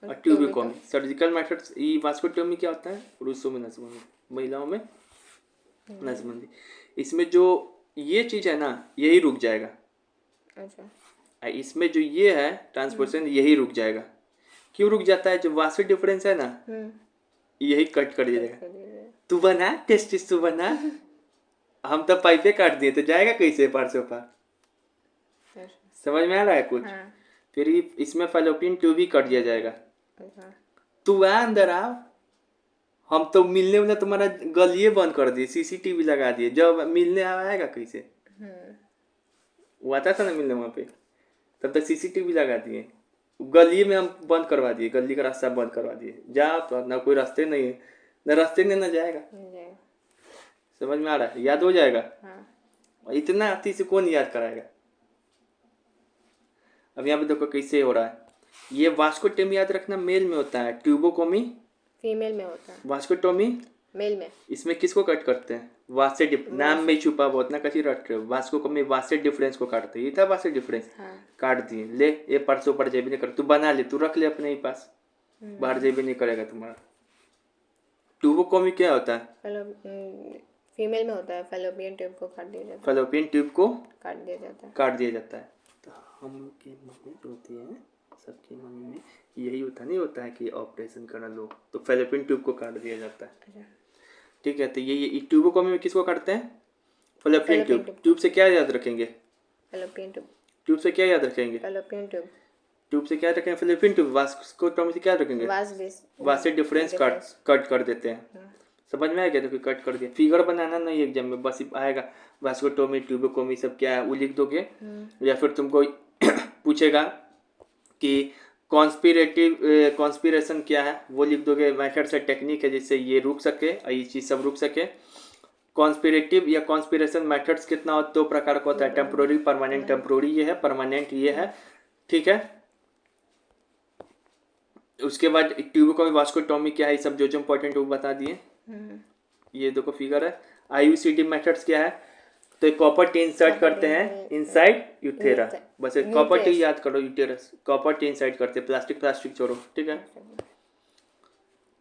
और ट्यूबिकमी सर्जिकल मेथड्स। ये वास्कुटोमी क्या होता है, पुरुषों में नसबंदी, महिलाओं में नसबंदी। इसमें जो ये चीज है ना यही रुक जाएगा। अच्छा। इसमें जो ये है ट्रांसपोर्शन यही रुक जाएगा। क्यों रुक जाता है, जो वास्कुलर डिफरेंस है ना यही कट कर दिया जाएगा। तू बना टेस्टिस, तू बना हम तो पाइपे काट दिए तो जाएगा कैसे पार से पार। समझ में आ रहा है कुछ। फिर इसमें फैलोपियन ट्यूब भी कट दिया जाएगा। तू आ अंदर आ, हम तो मिलने वाला तुम्हारा गलिए बंद कर दिए, सीसीटीवी लगा दिए, जब मिलने आएगा कैसे। वो आता था ना मिलने वहाँ पे, तब तक सीसीटीवी लगा दिए, गली में हम बंद करवा दिए, गली का रास्ता बंद करवा दिए। जा तो ना कोई रास्ते नहीं है, ना रास्ते में ना जाएगा। समझ में आ रहा है, याद हो जाएगा। इतना अति से कौन याद कराएगा। अब यहाँ पे देखो कैसे हो रहा है। ये वास्कुटोमी याद रखना मेल में होता है, ट्यूबोकोमी फीमेल में होता है, वास्कुटोमी मेल में। इसमें किसको कट करते हैं, वास्टे नाम में छुपा बहुत ना कची रट रहे हो। वास्कुटोमी वास्टे डिफरेंस को काटते हैं, ये था वास्टे डिफरेंस। काट दिए, ले ये परसों पर जेबी नहीं कर, तू बना ले, तू रख ले अपने ही पास, बाहर जेबी नहीं करेगा तुम्हारा। ट्यूबोकोमी क्या होता है, फीमेल में होता है, फैलोपियन ट्यूब को काट दिया जाता है, फैलोपियन ट्यूब को काट दिया जाता है, काट दिया जाता है। तो हम लोग की मम्मी होती है, सबकी मम्मी में यही होता नहीं होता है कि ऑपरेशन करना लो तो फैलोपियन ट्यूब को काट दिया जाता है, ठीक है। तो ये ट्यूबोकोमी में किसको काटते हैं, फैलोपियन ट्यूब। ट्यूब से क्या याद रखेंगे, फैलोपियन ट्यूब। ट्यूब से क्या याद रखेंगे, फैलोपियन ट्यूब। ट्यूब से क्या रखेंगे, फैलोपियन ट्यूब। वास्कुटोमी से क्या रखेंगे, वास्टे डिफरेंस कट कर देते हैं। समझ में आ गया, तो फिर कट कर दिया। फिगर बनाना नहीं एग्जाम में, बस आएगा वास्कुटोमी ट्यूबोकोमी सब क्या है वो लिख दोगे। या फिर तुमको पूछेगा कि कॉन्स्पिरेशन क्या है वो लिख दोगे। मेथड से टेक्निक है जिससे ये रुक सके और ये चीज़ सब रुक सके। कॉन्स्पिरेटिव या कॉन्स्पिरेशन मेथड्स कितना हो, दो प्रकार का होता है, टेम्पोररी परमानेंट। टेम्पोररी ये है, परमानेंट ये है, ठीक है। उसके बाद ट्यूबोकोमी वास्कुटोमी क्या है, सब जो इम्पोर्टेंट वो बता दिए। ये देखो फिगर है। IUCD मेथड्स क्या है, तो एक कॉपर टी इंसर्ट करते हैं इनसाइड यूटेरा, बस एक कॉपर टी याद करो, यूटेरस कॉपर टी इंसर्ट करते हैं, प्लास्टिक छोड़ो, ठीक है।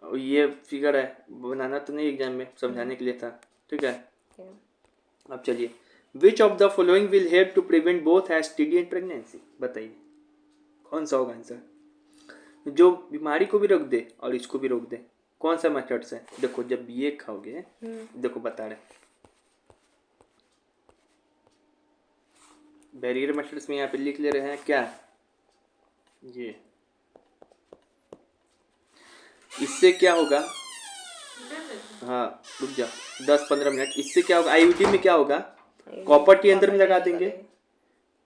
ये फिगर है, बनाना तो नहीं एग्जाम में, समझाने के लिए था, ठीक है। अब चलिए, which of the following will help to prevent both STD and pregnancy, बताइए कौन सा होगा आंसर, जो बीमारी को भी रोक दे और इसको भी रोक दे। कौन सा मेथड्स है, देखो जब ये खाओगे, देखो बता रहे बैरियर मेथड्स में यहाँ पे लिख ले रहे हैं क्या, ये इससे क्या होगा, हाँ रुक जा 10-15 मिनट। इससे क्या होगा, IUD में क्या होगा, कॉपर टी अंदर में लगा देंगे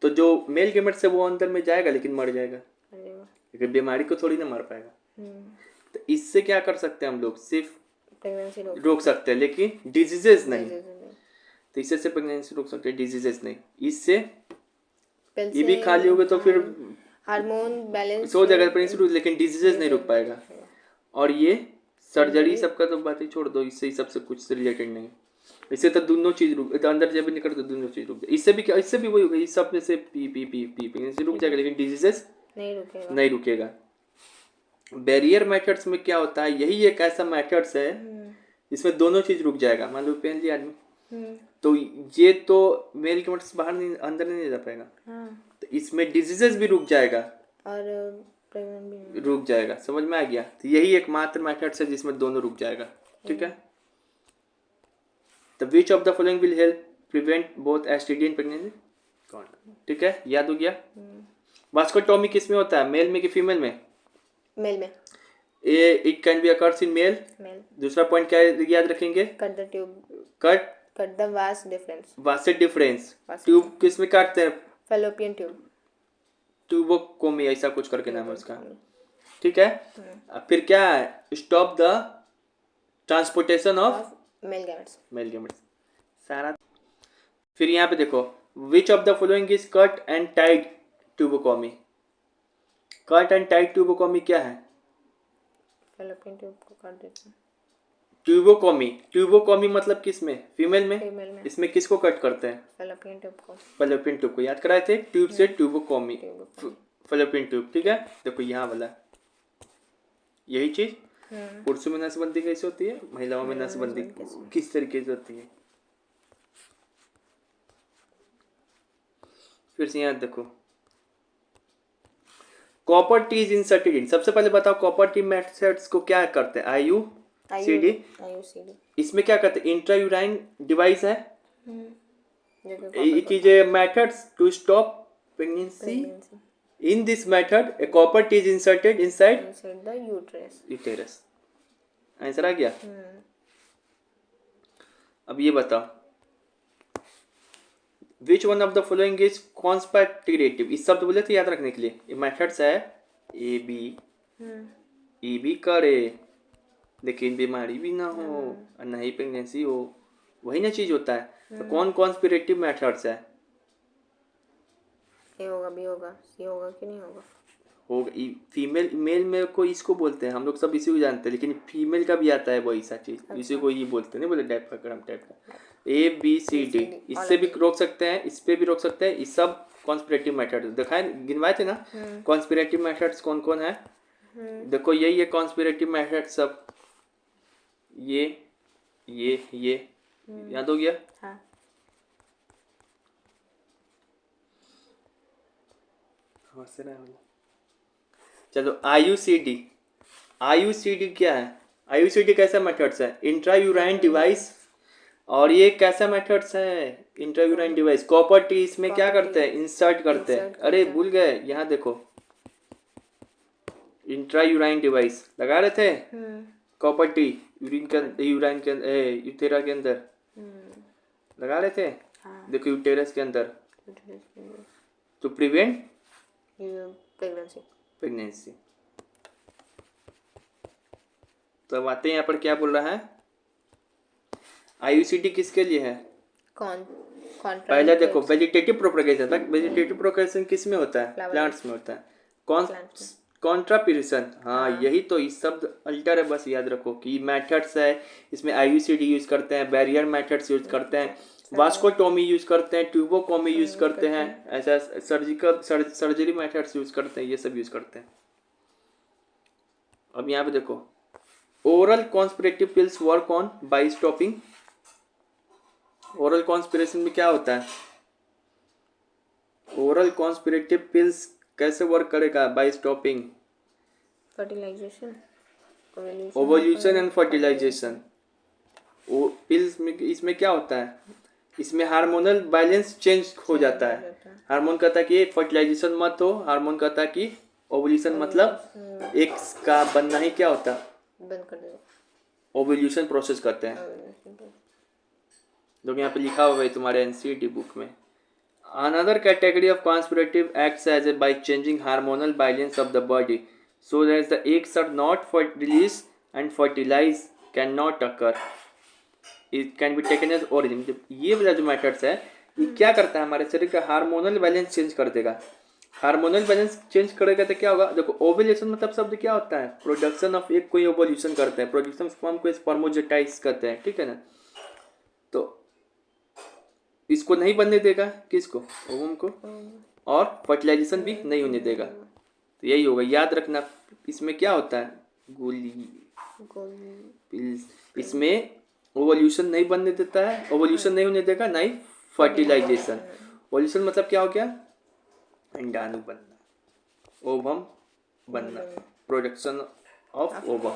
तो जो मेल गेमेट्स है वो अंदर में जाएगा लेकिन मर जाएगा, लेकिन बीमारी को थोड़ी ना मार पाएगा। तो इससे क्या कर सकते हैं हम लोग, सिर्फ प्रेगनेंसी रोक सकते हैं लेकिन डिजीजेस नहीं। तो इससे से प्रेगनेंसी रोक सकते हैं, डिजीजेस नहीं। इससे ये भी खा लियोगे तो फिर हार्मोन बैलेंस हो जाएगा प्रेगनेंसी, लेकिन डिजीजेस नहीं रोक पाएगा। और ये सर्जरी सबका तो बात ही छोड़ दो, इससे ही सबसे कुछ से रिलेटेड नहीं। इससे तो दोनों चीज रुक, तो अंदर जब निकल तो दोनों चीज रुक जाए। इससे भी क्या, इससे भी वही होगा, इस सब में से पी प्रेगनेंसी रुक जाएगा लेकिन डिजीजेस नहीं रुकेगा। बैरियर मेथड्स में क्या होता है, यही एक ऐसा मेथड्स है इसमें दोनों चीज रुक जाएगा। मान लो पहन लिया आदमी, तो ये तो मेल के मतलब बाहर नहीं, अंदर नहीं जा पाएगा। तो इसमें डिजीजेस भी रुक जाएगा और प्रेग्नेंट भी रुक जाएगा। समझ में आ गया। तो यही एकमात्र मेथड्स है जिसमें दोनों रुक जाएगा, ठीक है। तो विच of the following will help prevent both STD and pregnancy, कौन, ठीक है, याद हो गया। वास्कुटोमी किस में होता है, मेल में कि फीमेल में, मेल में। It can be occurs in male. दूसरा पॉइंट क्या याद रखेंगे, cut the tube, cut cut the vast difference, vast difference. Vast tube किस में काटते हैं? फैलोपियन ट्यूब, ट्यूबोकोमी ऐसा कुछ करके नाम है उसका, ठीक है। अब फिर क्या है? Stop the transportation of male gametes, male gametes, सारा। फिर यहाँ पे देखो, which of the following is cut and tie tubectomy. Cut and tie tubectomy क्या है? फैलोपियन ट्यूब को काट देते हैं, ट्यूबोकोमी, ट्यूबोकोमी मतलब किस में? फीमेल में। फीमेल में इसमें किसको कट करते हैं? फैलोपियन ट्यूब को, फैलोपियन ट्यूब को। याद कराए थे, ट्यूब से ट्यूबोकोमी, ट्यूबोकोमी। फैलोपियन ट्यूब, ठीक है। देखो यहाँ वाला यही चीज पुरुषों में नसबंदी कैसे होती है, महिलाओं में नसबंदी किस तरीके से होती है। फिर से यहाँ देखो, copper T is inserted in. सबसे पहले बताओ कॉपर टी मेथड्स को क्या करते हैं? IUCD। इसमें क्या करते हैं? इंट्रायूराइन डिवाइस है। It is a methods to stop pregnancy. In this method, a copper T is inserted inside the uterus. Answer आ गया। अब ये बताओ, which one of the following is conspirative? इस शब्द बोले थे याद रखने के लिए। ये मेथड्स है ए बी करे लेकिन बीमारी भी ना हो और ना ही प्रेगनेंसी हो, वही ना चीज होता है। तो कौन कॉन्स्पिरेटिव मेथड्स है? ए होगा, बी होगा, सी होगा कि नहीं होगा? होगा। फीमेल मेल में को इसको बोलते हैं, हम लोग सब इसी को जानते हैं, लेकिन फीमेल का भी आता है वही सा चीज। अच्छा। इसी को ये बोलते हैं, नहीं बोले टाइप का, क्रम टाइप का। ABCD, इससे भी रोक सकते हैं, इस पे भी रोक सकते हैं। ये सब कॉन्स्पिरेटिव मेथड दिखाए, गिनवाए थे ना। कॉन्स्पिरेटिव मेथड्स कौन कौन है? देखो यही है कॉन्स्पिरेटिव मेथड सब। ये याद हो गया। हाँ। चलो IUCD क्या है? IUCD कैसा मेथड्स है? इंट्रायूराइन डिवाइस। और ये कैसा मेथड्स है? इंट्रायूराइन डिवाइस। कॉपर टी इसमें क्या करते हैं? इंसर्ट करते हैं। अरे भूल गए, यहाँ देखो इंट्रायूराइन डिवाइस लगा रहे थे। कॉपर टी यूराइन के यूटेरा के अंदर लगा रहे थे। देखो यूटेरस के अंदर, टू प्रिवेंट प्रेगनेंसी। तो अब आते हैं यहाँ पर क्या बोल रहा है? IUCD किसके लिए है? पहले देखो वेजिटेटिव प्रोपगेशन तक। वेजिटेटिव प्रोपगेशन किस में होता है? प्लांट्स में होता है। कॉन्ट्रापिरेशन, हाँ यही तो इस शब्द अल्टर है, बस याद रखो कि मेथड्स है। इसमें IUCD यूज करते हैं, बैरियर मेथड्स यूज करते हैं, वास्कोटोमी यूज करते हैं, ट्यूबोकोमी यूज करते हैं, ऐसा सर्जरी मेथड्स यूज करते हैं, ये सब यूज करते हैं। अब यहाँ पे देखो, oral contraceptive pills work on by stopping. Oral contraception में क्या होता है? ओरल कॉन्स्पिरेटिव पिल्स कैसे वर्क करेगा? By stopping fertilisation, ovulation and fertilisation. Pills में इसमें क्या होता है? इसमें हार्मोनल बैलेंस चेंज हो जाता है। हार्मोन कहता है कि फर्टिलाइजेशन मत हो, हार्मोन कहता है कि ओवल्यूशन, मतलब एक का बनना ही क्या होता है? बंद कर दो। ओवल्यूशन प्रोसेस करते हैं। जो यहाँ पे लिखा हुआ है तुम्हारे NCERT बुक में। Another category of conspirative acts as a by changing hormonal balance of the body so that the eggs are not released and fertilize cannot occur. It can be taken as origin. ये वाला जो methods है ये क्या करता है? हमारे शरीर का हार्मोनल बैलेंस चेंज कर देगा। हार्मोनल बैलेंस चेंज करेगा तो क्या होगा? देखो ओवुलेशन मतलब शब्द क्या होता है? प्रोडक्शन ऑफ एक कोई ओवुलेशन करते हैं, प्रोडक्शन फॉर्म को स्पर्मोजेटाइज करते हैं, ठीक है ना। तो इसको नहीं बनने देगा, किसको? ओवम को। और फर्टिलाइजेशन भी नहीं होने देगा। तो यही होगा, याद रखना। इसमें क्या होता है? इसमें ओवल्यूशन नहीं बनने देता है, ओवल्यूशन नहीं होने देगा, नहीं फर्टिलाइजेशन। ओवल्यूशन मतलब क्या हो गया? अंडाणु बनना, ओवम बनना, प्रोडक्शन ऑफ ओवम।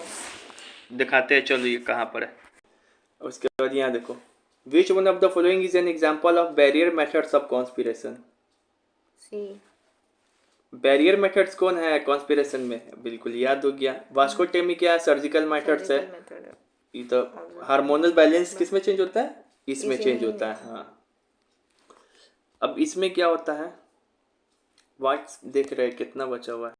दिखाते हैं, चलो ये कहाँ पर है। उसके बाद यहाँ देखो, which one of the following is an example of barrier methods of conspiration? C. Barrier methods कौन है कॉन्स्पिरेशन में? बिल्कुल याद हो गया। वास्कोटोमी क्या है? सर्जिकल मेथड्स है। ये तो हार्मोनल बैलेंस किस में चेंज होता है? इसमें इसी चेंज में होता है। हाँ, अब इसमें क्या होता है, वाट्स देख रहे हैं कितना बचा हुआ है।